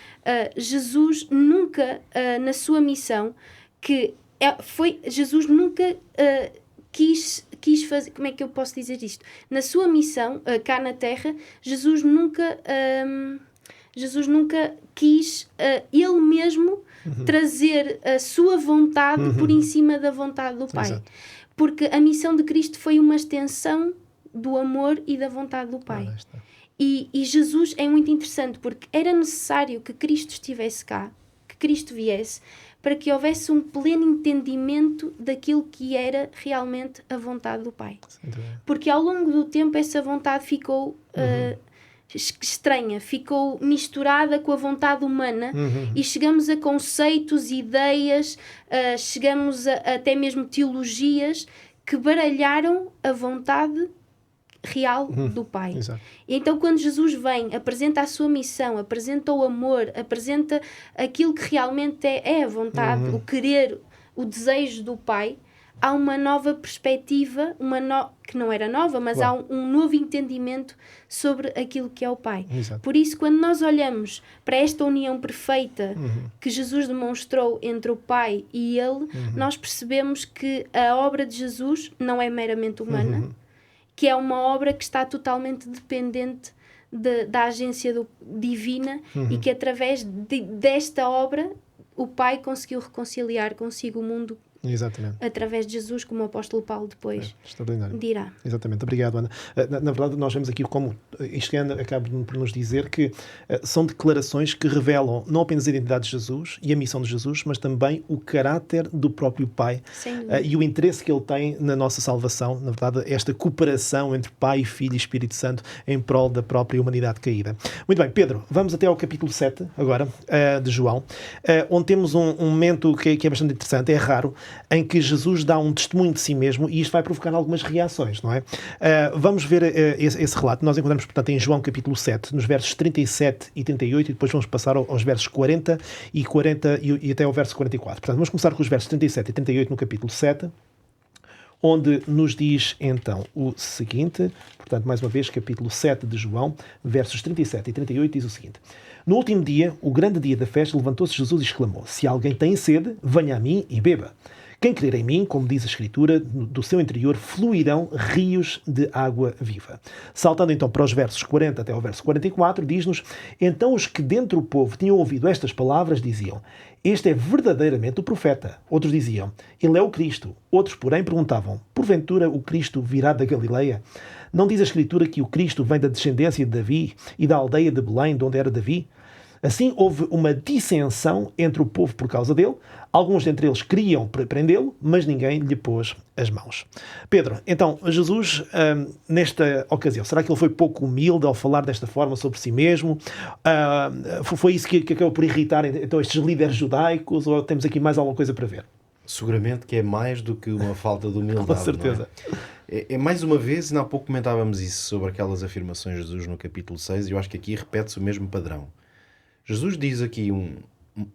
Jesus nunca, na sua missão, Jesus nunca quis fazer, como é que eu posso dizer isto? Na sua missão, cá na Terra, Jesus nunca quis ele mesmo trazer a sua vontade por em cima da vontade do Pai. Exato. Porque a missão de Cristo foi uma extensão do amor e da vontade do Pai. E Jesus é muito interessante porque era necessário que Cristo estivesse cá, que Cristo viesse, para que houvesse um pleno entendimento daquilo que era realmente a vontade do Pai. Porque ao longo do tempo essa vontade ficou estranha, ficou misturada com a vontade humana e chegamos a conceitos, ideias, chegamos a até mesmo teologias que baralharam a vontade real do Pai. Exato. E então quando Jesus vem, apresenta a sua missão, apresenta o amor, apresenta aquilo que realmente é a vontade, o querer, o desejo do Pai, há uma nova perspectiva, que não era nova, mas há um novo entendimento sobre aquilo que é o Pai. Exato. Por isso, quando nós olhamos para esta união perfeita que Jesus demonstrou entre o Pai e Ele, nós percebemos que a obra de Jesus não é meramente humana, que é uma obra que está totalmente dependente da agência divina e que através desta obra o Pai conseguiu reconciliar consigo o mundo. Exatamente. Através de Jesus, como o apóstolo Paulo depois dirá. Exatamente. Obrigado, Ana. Na verdade, nós vemos aqui como isto que Ana acaba por nos dizer que são declarações que revelam não apenas a identidade de Jesus e a missão de Jesus, mas também o caráter do próprio Pai e o interesse que ele tem na nossa salvação. Na verdade, esta cooperação entre Pai, Filho e Espírito Santo em prol da própria humanidade caída. Muito bem, Pedro, vamos até ao capítulo 7 agora, de João, onde temos um momento que é bastante interessante, é raro, em que Jesus dá um testemunho de si mesmo e isto vai provocar algumas reações, não é? Vamos ver esse relato. Nós encontramos, portanto, em João capítulo 7, nos versos 37 e 38 e depois vamos passar aos versos 40 e até ao verso 44. Portanto, vamos começar com os versos 37 e 38 no capítulo 7, onde nos diz então o seguinte, portanto, mais uma vez, capítulo 7 de João, versos 37 e 38, diz o seguinte: No último dia, o grande dia da festa, levantou-se Jesus e exclamou: Se alguém tem sede, venha a mim e beba. Quem crer em mim, como diz a Escritura, do seu interior fluirão rios de água viva. Saltando então para os versos 40 até ao verso 44, diz-nos: Então os que dentre o povo tinham ouvido estas palavras diziam: Este é verdadeiramente o profeta. Outros diziam: Ele é o Cristo. Outros, porém, perguntavam: Porventura o Cristo virá da Galileia? Não diz a Escritura que o Cristo vem da descendência de Davi e da aldeia de Belém, de onde era Davi? Assim houve uma dissensão entre o povo por causa dele. Alguns dentre eles queriam prendê-lo, mas ninguém lhe pôs as mãos. Pedro, então, Jesus, nesta ocasião, será que ele foi pouco humilde ao falar desta forma sobre si mesmo? Foi isso que acabou por irritar então estes líderes judaicos? Ou temos aqui mais alguma coisa para ver? Seguramente que é mais do que uma falta de humildade. Com certeza. É mais uma vez, e há pouco comentávamos isso sobre aquelas afirmações de Jesus no capítulo 6, e eu acho que aqui repete-se o mesmo padrão. Jesus diz aqui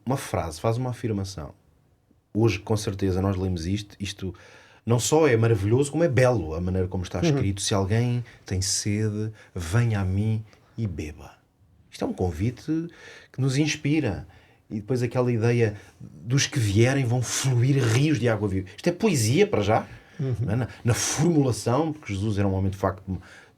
uma frase, faz uma afirmação. Hoje, com certeza, nós lemos isto não só é maravilhoso, como é belo a maneira como está escrito. Se alguém tem sede, venha a mim e beba. Isto é um convite que nos inspira. E depois aquela ideia dos que vierem vão fluir rios de água viva. Isto é poesia para já, na formulação, porque Jesus era um homem de facto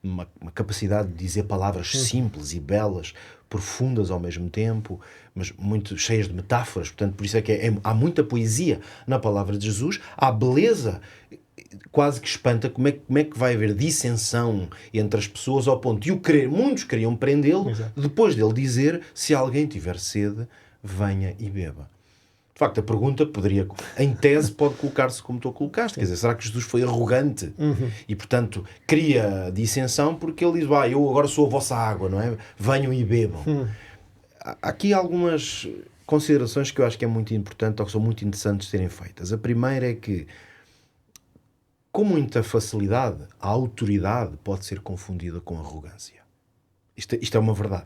uma capacidade de dizer palavras simples e belas, profundas ao mesmo tempo, mas muito cheias de metáforas. Portanto, por isso é que há muita poesia na palavra de Jesus. Há beleza, quase que espanta como é que vai haver dissensão entre as pessoas ao ponto de muitos queriam prendê-lo. Exato. Depois dele dizer: se alguém tiver sede, venha e beba. De facto, a pergunta em tese, pode colocar-se como tu colocaste. Quer dizer, será que Jesus foi arrogante? E, portanto, cria dissensão porque ele diz: eu agora sou a vossa água, não é? Venham e bebam. Há aqui algumas considerações que eu acho que é muito importante ou que são muito interessantes serem feitas. A primeira é que, com muita facilidade, a autoridade pode ser confundida com arrogância. Isto é uma verdade.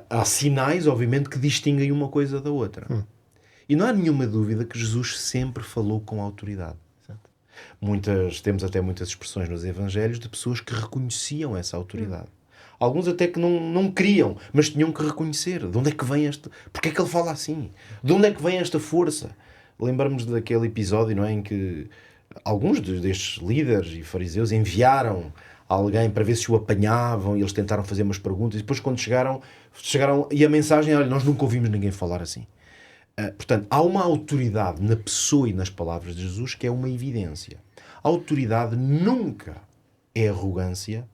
Há sinais, obviamente, que distinguem uma coisa da outra. E não há nenhuma dúvida que Jesus sempre falou com autoridade. Temos até muitas expressões nos Evangelhos de pessoas que reconheciam essa autoridade. Alguns até que não queriam, mas tinham que reconhecer. De onde é que vem esta... Porquê é que ele fala assim? De onde é que vem esta força? Lembramos daquele episódio, não é, em que alguns destes líderes e fariseus enviaram alguém para ver se o apanhavam e eles tentaram fazer umas perguntas e depois quando chegaram e a mensagem, olha, nós nunca ouvimos ninguém falar assim. Portanto, há uma autoridade na pessoa e nas palavras de Jesus que é uma evidência. A autoridade nunca é arrogância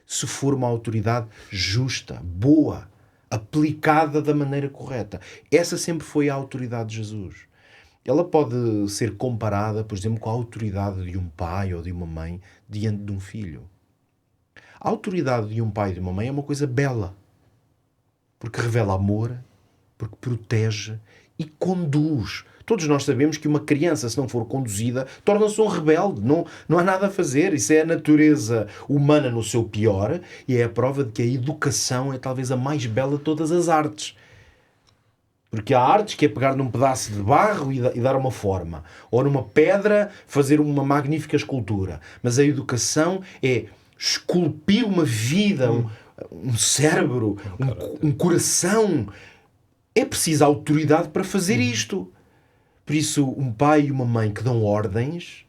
se for uma autoridade justa, boa, aplicada da maneira correta. Essa sempre foi a autoridade de Jesus. Ela pode ser comparada, por exemplo, com a autoridade de um pai ou de uma mãe diante de um filho. A autoridade de um pai e de uma mãe é uma coisa bela, porque revela amor, porque protege e conduz. Todos nós sabemos que uma criança, se não for conduzida, torna-se um rebelde. Não há nada a fazer. Isso é a natureza humana no seu pior e é a prova de que a educação é talvez a mais bela de todas as artes. Porque há artes que é pegar num pedaço de barro e dar uma forma. Ou numa pedra fazer uma magnífica escultura. Mas a educação é esculpir uma vida, um cérebro, um coração. É preciso autoridade para fazer isto. Por isso, um pai e uma mãe que dão ordens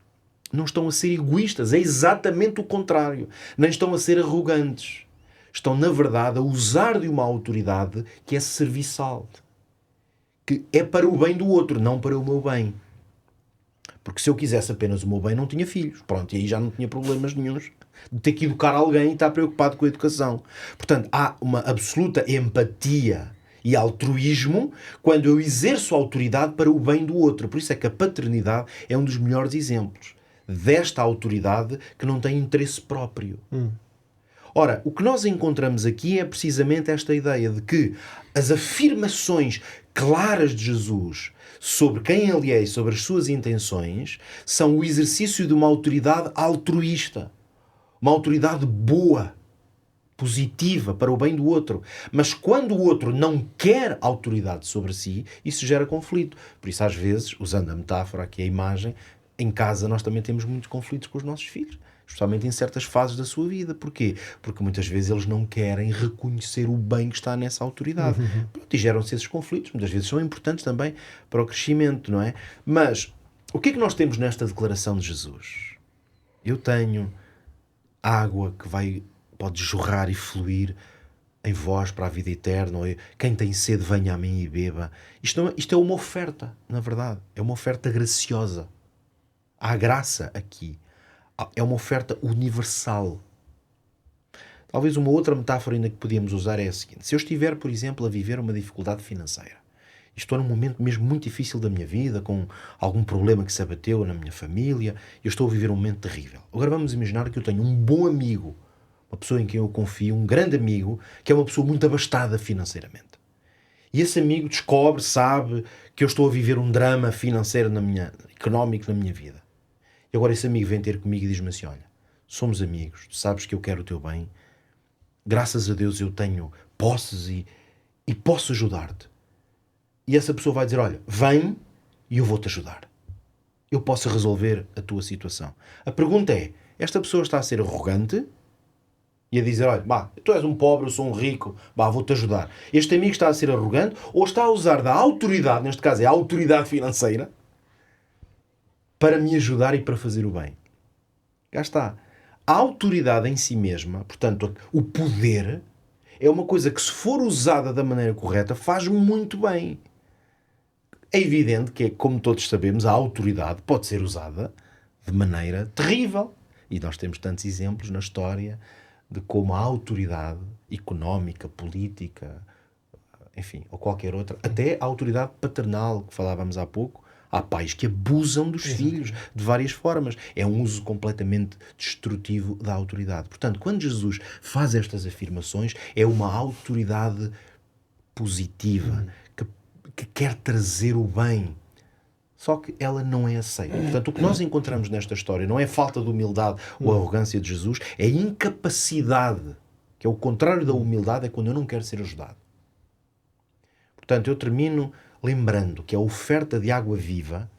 não estão a ser egoístas. É exatamente o contrário. Nem estão a ser arrogantes. Estão, na verdade, a usar de uma autoridade que é serviçal. Que é para o bem do outro, não para o meu bem. Porque se eu quisesse apenas o meu bem, não tinha filhos. Pronto, e aí já não tinha problemas nenhuns de ter que educar alguém e estar preocupado com a educação. Portanto, há uma absoluta empatia e altruísmo quando eu exerço a autoridade para o bem do outro. Por isso é que a paternidade é um dos melhores exemplos desta autoridade que não tem interesse próprio. Ora, o que nós encontramos aqui é precisamente esta ideia de que as afirmações claras de Jesus sobre quem ele é e sobre as suas intenções são o exercício de uma autoridade altruísta, uma autoridade boa, positiva, para o bem do outro. Mas quando o outro não quer autoridade sobre si, isso gera conflito. Por isso, às vezes, usando a metáfora aqui, a imagem, em casa nós também temos muitos conflitos com os nossos filhos, especialmente em certas fases da sua vida. Porquê? Porque muitas vezes eles não querem reconhecer o bem que está nessa autoridade. Pronto, e geram-se esses conflitos. Muitas vezes são importantes também para o crescimento, não é? Mas o que é que nós temos nesta declaração de Jesus? Eu tenho água que pode jorrar e fluir em vós para a vida eterna. Ou quem tem sede, venha a mim e beba. Isto é uma oferta, na verdade. É uma oferta graciosa. Há graça aqui. É uma oferta universal. Talvez uma outra metáfora ainda que podíamos usar é a seguinte. Se eu estiver, por exemplo, a viver uma dificuldade financeira, e estou num momento mesmo muito difícil da minha vida, com algum problema que se abateu na minha família, eu estou a viver um momento terrível. Agora vamos imaginar que eu tenho um bom amigo, uma pessoa em quem eu confio, um grande amigo, que é uma pessoa muito abastada financeiramente. E esse amigo sabe que eu estou a viver um drama financeiro económico na minha vida. E agora esse amigo vem ter comigo e diz-me assim, olha, somos amigos, tu sabes que eu quero o teu bem, graças a Deus eu tenho posses e posso ajudar-te. E essa pessoa vai dizer, olha, vem e eu vou-te ajudar. Eu posso resolver a tua situação. A pergunta é, esta pessoa está a ser arrogante e a dizer, olha, tu és um pobre, eu sou um rico, vou-te ajudar. Este amigo está a ser arrogante ou está a usar da autoridade, neste caso é a autoridade financeira, para me ajudar e para fazer o bem. Cá está. A autoridade em si mesma, portanto, o poder, é uma coisa que, se for usada da maneira correta, faz muito bem. É evidente que, como todos sabemos, a autoridade pode ser usada de maneira terrível. E nós temos tantos exemplos na história de como a autoridade económica, política, enfim, ou qualquer outra, até a autoridade paternal, que falávamos há pouco, há pais que abusam dos filhos de várias formas. É um uso completamente destrutivo da autoridade. Portanto, quando Jesus faz estas afirmações, é uma autoridade positiva, que quer trazer o bem. Só que ela não é aceita. Portanto, o que nós encontramos nesta história não é falta de humildade ou arrogância de Jesus, é incapacidade, que é o contrário da humildade, é quando eu não quero ser ajudado. Portanto, eu termino lembrando que a oferta de água viva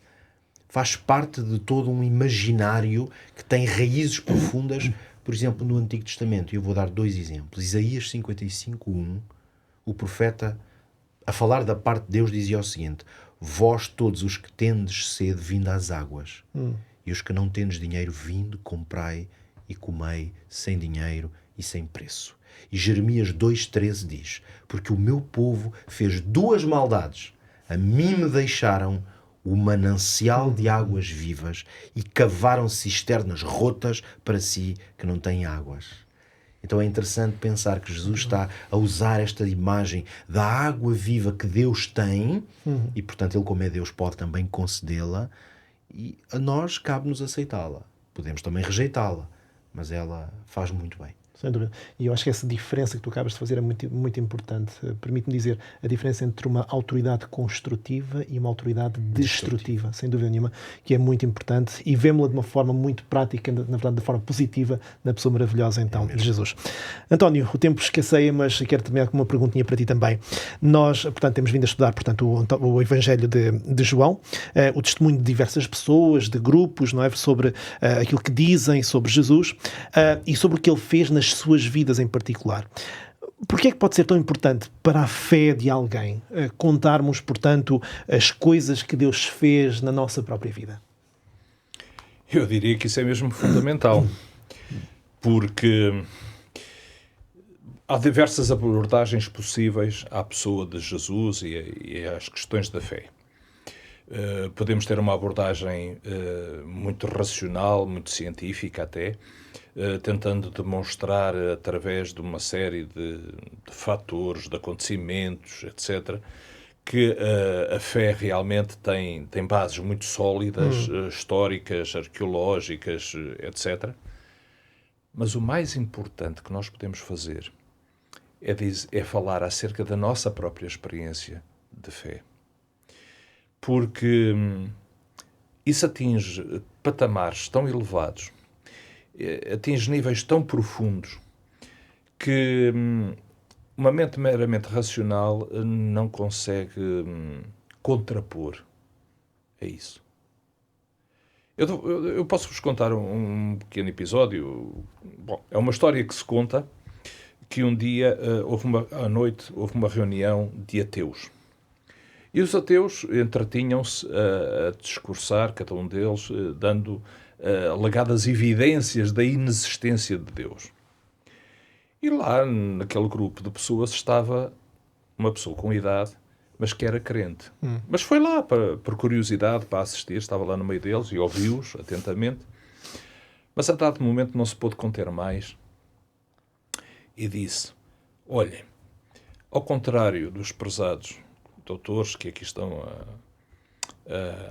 faz parte de todo um imaginário que tem raízes profundas, por exemplo, no Antigo Testamento. E eu vou dar 2 exemplos. Isaías 55:1, o profeta, a falar da parte de Deus, dizia o seguinte: vós todos os que tendes sede, vinde às águas, e os que não tendes dinheiro, vinde, comprai e comei sem dinheiro e sem preço. E Jeremias 2:13 diz: porque o meu povo fez 2 maldades, a mim me deixaram o manancial de águas vivas e cavaram cisternas rotas para si que não têm águas. Então é interessante pensar que Jesus está a usar esta imagem da água viva que Deus tem, e portanto Ele, como é Deus, pode também concedê-la, e a nós cabe-nos aceitá-la. Podemos também rejeitá-la, mas ela faz muito bem. Sem dúvida. E eu acho que essa diferença que tu acabas de fazer é muito, muito importante. Permite-me dizer a diferença entre uma autoridade construtiva e uma autoridade destrutiva, sem dúvida nenhuma, que é muito importante, e vemos-la de uma forma muito prática, na verdade, de forma positiva, na pessoa maravilhosa, então, de Jesus. António, o tempo escasseia, mas quero terminar com uma perguntinha para ti também. Nós, portanto, temos vindo a estudar, portanto, o Evangelho de João, o testemunho de diversas pessoas, de grupos, não é? Sobre aquilo que dizem sobre Jesus, e sobre o que ele fez nas suas vidas em particular. Porquê é que pode ser tão importante para a fé de alguém contarmos, portanto, as coisas que Deus fez na nossa própria vida? Eu diria que isso é mesmo fundamental, porque há diversas abordagens possíveis à pessoa de Jesus e às questões da fé. Podemos ter uma abordagem muito racional, muito científica até, tentando demonstrar através de uma série de fatores, de acontecimentos, etc., que a fé realmente tem bases muito sólidas, históricas, arqueológicas, etc. Mas o mais importante que nós podemos fazer é falar acerca da nossa própria experiência de fé. Porque isso atinge patamares tão elevados, atinge níveis tão profundos, que uma mente meramente racional não consegue contrapor a isso. Eu posso-vos contar um pequeno episódio. Bom, é uma história que se conta que um dia, à noite, houve uma reunião de ateus. E os ateus entretinham-se a discursar, cada um deles, dando alegadas evidências da inexistência de Deus. E lá, naquele grupo de pessoas, estava uma pessoa com idade, mas que era crente. Mas foi lá, por curiosidade, para assistir, estava lá no meio deles e ouviu-os atentamente. Mas a dado momento não se pôde conter mais e disse: olhem, ao contrário dos prezados doutores que aqui estão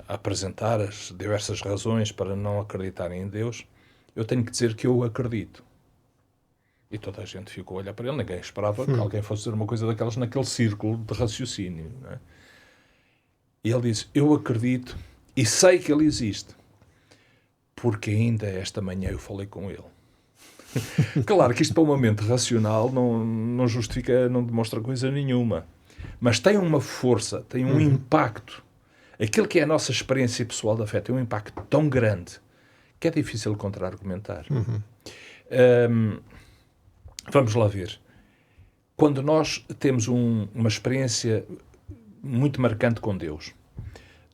a apresentar as diversas razões para não acreditarem em Deus, eu tenho que dizer que eu acredito. E toda a gente ficou a olhar para ele, ninguém esperava que alguém fosse dizer uma coisa daquelas naquele círculo de raciocínio. Não é? E ele disse: eu acredito e sei que ele existe, porque ainda esta manhã eu falei com ele. Claro que isto para uma mente racional não justifica, não demonstra coisa nenhuma. Mas tem uma força, tem um impacto. Aquilo que é a nossa experiência pessoal da fé tem um impacto tão grande que é difícil contra-argumentar. Vamos lá ver. Quando nós temos uma experiência muito marcante com Deus,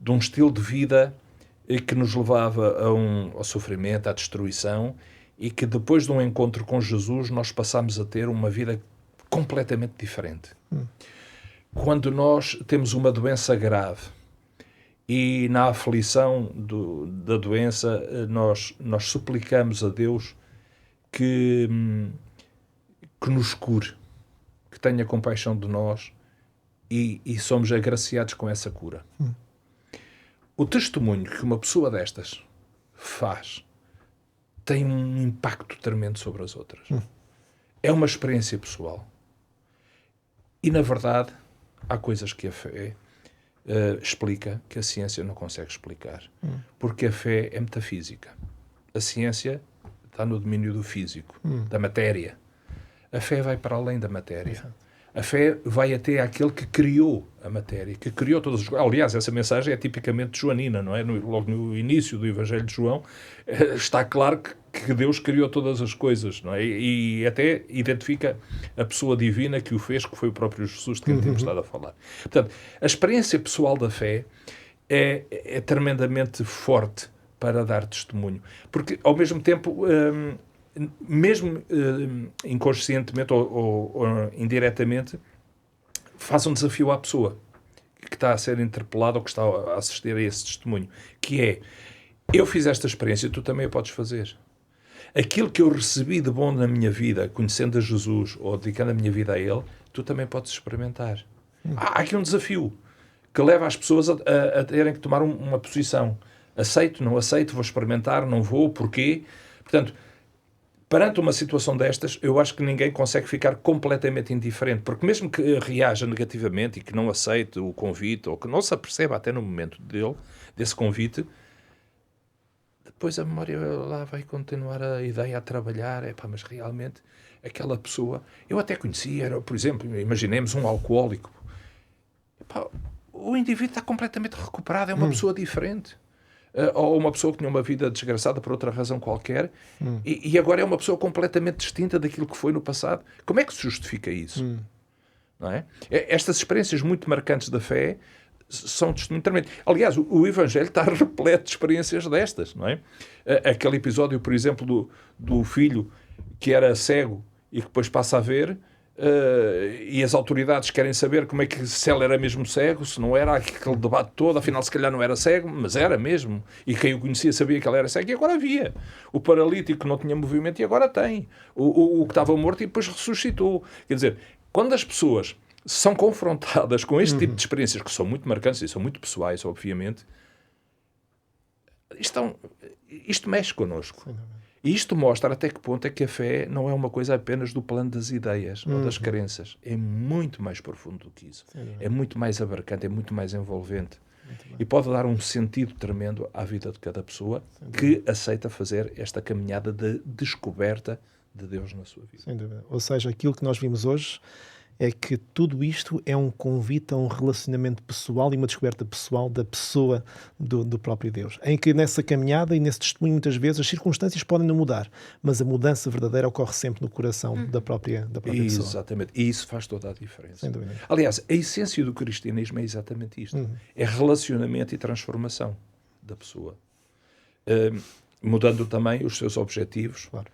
de um estilo de vida que nos levava ao sofrimento, à destruição, e que depois de um encontro com Jesus nós passamos a ter uma vida completamente diferente. Quando nós temos uma doença grave e na aflição da doença nós suplicamos a Deus que nos cure, que tenha compaixão de nós e somos agraciados com essa cura. O testemunho que uma pessoa destas faz tem um impacto tremendo sobre as outras. É uma experiência pessoal. E, na verdade, há coisas que a fé explica que a ciência não consegue explicar. Porque a fé é metafísica. A ciência está no domínio do físico, da matéria. A fé vai para além da matéria. A fé vai até àquele que criou a matéria, que criou todas as coisas. Aliás, essa mensagem é tipicamente joanina, não é? Logo no início do Evangelho de João, está claro que Deus criou todas as coisas, não é? E até identifica a pessoa divina que o fez, que foi o próprio Jesus de quem temos estado a falar. Portanto, a experiência pessoal da fé é tremendamente forte para dar testemunho. Porque, ao mesmo tempo, mesmo inconscientemente ou indiretamente, faz um desafio à pessoa que está a ser interpelada ou que está a assistir a esse testemunho, que é: eu fiz esta experiência, tu também a podes fazer. Aquilo que eu recebi de bom na minha vida, conhecendo a Jesus ou dedicando a minha vida a Ele, tu também podes experimentar. Há aqui um desafio que leva as pessoas a terem que tomar uma posição. Aceito, não aceito, vou experimentar, não vou, porquê? Portanto, perante uma situação destas, eu acho que ninguém consegue ficar completamente indiferente, porque mesmo que reaja negativamente e que não aceite o convite, ou que não se aperceba até no momento desse convite, depois a memória lá vai continuar a ideia a trabalhar. Mas realmente aquela pessoa, eu até conhecia, por exemplo, imaginemos um alcoólico. O indivíduo está completamente recuperado, é uma pessoa diferente. Ou uma pessoa que tinha uma vida desgraçada por outra razão qualquer, e agora é uma pessoa completamente distinta daquilo que foi no passado. Como é que se justifica isso? Não é? Estas experiências muito marcantes da fé são testemunho tremendo. Aliás, o Evangelho está repleto de experiências destas, não é? Aquele episódio, por exemplo, do filho que era cego e que depois passa a ver, e as autoridades querem saber como é que, se ele era mesmo cego, se não era, aquele debate todo, afinal se calhar não era cego, mas era mesmo, e quem o conhecia sabia que ele era cego, e agora havia o paralítico que não tinha movimento e agora tem, o que estava morto e depois ressuscitou. Quer dizer, quando as pessoas são confrontadas com este tipo de experiências, que são muito marcantes e são muito pessoais, obviamente, isto mexe connosco. E isto mostra até que ponto é que a fé não é uma coisa apenas do plano das ideias ou das crenças. É muito mais profundo do que isso. É muito mais abarcante, é muito mais envolvente. E pode dar um sentido tremendo à vida de cada pessoa que aceita fazer esta caminhada de descoberta de Deus na sua vida. Sem dúvida. Ou seja, aquilo que nós vimos hoje é que tudo isto é um convite a um relacionamento pessoal e uma descoberta pessoal da pessoa do próprio Deus. Em que nessa caminhada e nesse testemunho, muitas vezes, as circunstâncias podem não mudar, mas a mudança verdadeira ocorre sempre no coração da própria pessoa. Exatamente. E isso faz toda a diferença. Sem dúvida. Aliás, a essência do cristianismo é exatamente isto. É relacionamento e transformação da pessoa. Mudando também os seus objetivos. Claro.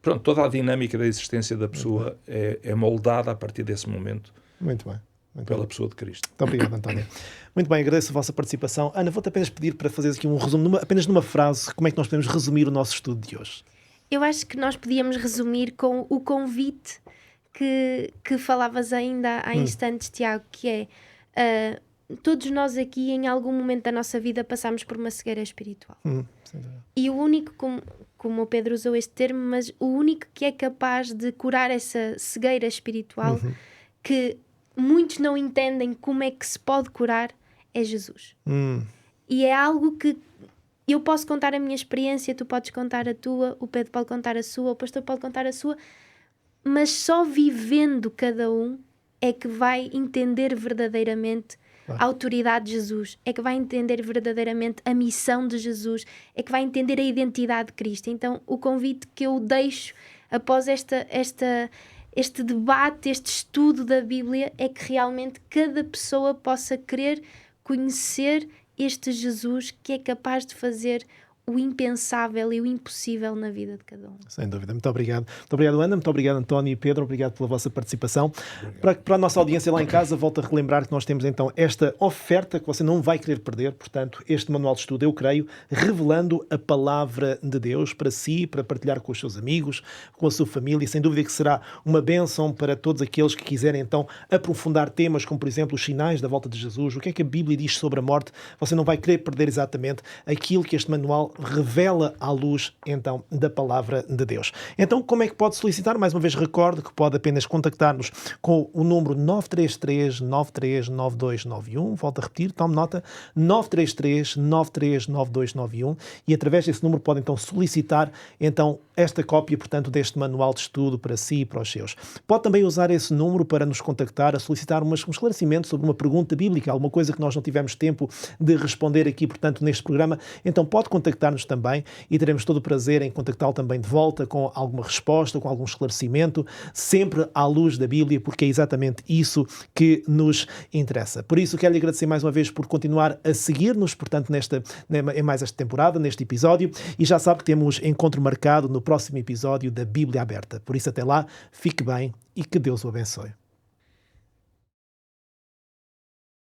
Pronto, toda a dinâmica da existência da pessoa é moldada a partir desse momento. Muito bem. Pela pessoa de Cristo. Muito obrigado, António. Muito bem, agradeço a vossa participação. Ana, vou-te apenas pedir para fazeres aqui um resumo, apenas numa frase, como é que nós podemos resumir o nosso estudo de hoje? Eu acho que nós podíamos resumir com o convite que falavas ainda há instantes, Tiago, que é todos nós aqui, em algum momento da nossa vida, passamos por uma cegueira espiritual. E o único, como o Pedro usou este termo, mas o único que é capaz de curar essa cegueira espiritual, que muitos não entendem como é que se pode curar, é Jesus. E é algo que eu posso contar a minha experiência, tu podes contar a tua, o Pedro pode contar a sua, o pastor pode contar a sua, mas só vivendo cada um é que vai entender verdadeiramente a autoridade de Jesus, é que vai entender verdadeiramente a missão de Jesus, é que vai entender a identidade de Cristo. Então, o convite que eu deixo após este debate, este estudo da Bíblia, é que realmente cada pessoa possa querer conhecer este Jesus que é capaz de fazer o impensável e o impossível na vida de cada um. Sem dúvida. Muito obrigado. Muito obrigado, Ana. Muito obrigado, António e Pedro. Obrigado pela vossa participação. Para a nossa audiência lá em casa, volto a relembrar que nós temos então esta oferta que você não vai querer perder. Portanto, este manual de estudo, eu creio, revelando a palavra de Deus para si, para partilhar com os seus amigos, com a sua família. Sem dúvida que será uma bênção para todos aqueles que quiserem então aprofundar temas como, por exemplo, os sinais da volta de Jesus, o que é que a Bíblia diz sobre a morte. Você não vai querer perder exatamente aquilo que este manual revela à luz, então, da palavra de Deus. Então, como é que pode solicitar? Mais uma vez, recordo que pode apenas contactar-nos com o número 933-939291. Volto a repetir, tome nota, 933-939291, e através desse número pode, então, solicitar, então, esta cópia, portanto, deste manual de estudo para si e para os seus. Pode também usar esse número para nos contactar, a solicitar um esclarecimento sobre uma pergunta bíblica, alguma coisa que nós não tivemos tempo de responder aqui, portanto, neste programa. Então pode contactar-nos também e teremos todo o prazer em contactá-lo também de volta com alguma resposta, com algum esclarecimento, sempre à luz da Bíblia, porque é exatamente isso que nos interessa. Por isso, quero lhe agradecer mais uma vez por continuar a seguir-nos, portanto, em mais esta temporada, neste episódio, e já sabe que temos encontro marcado no próximo episódio da Bíblia Aberta. Por isso, até lá, fique bem e que Deus o abençoe.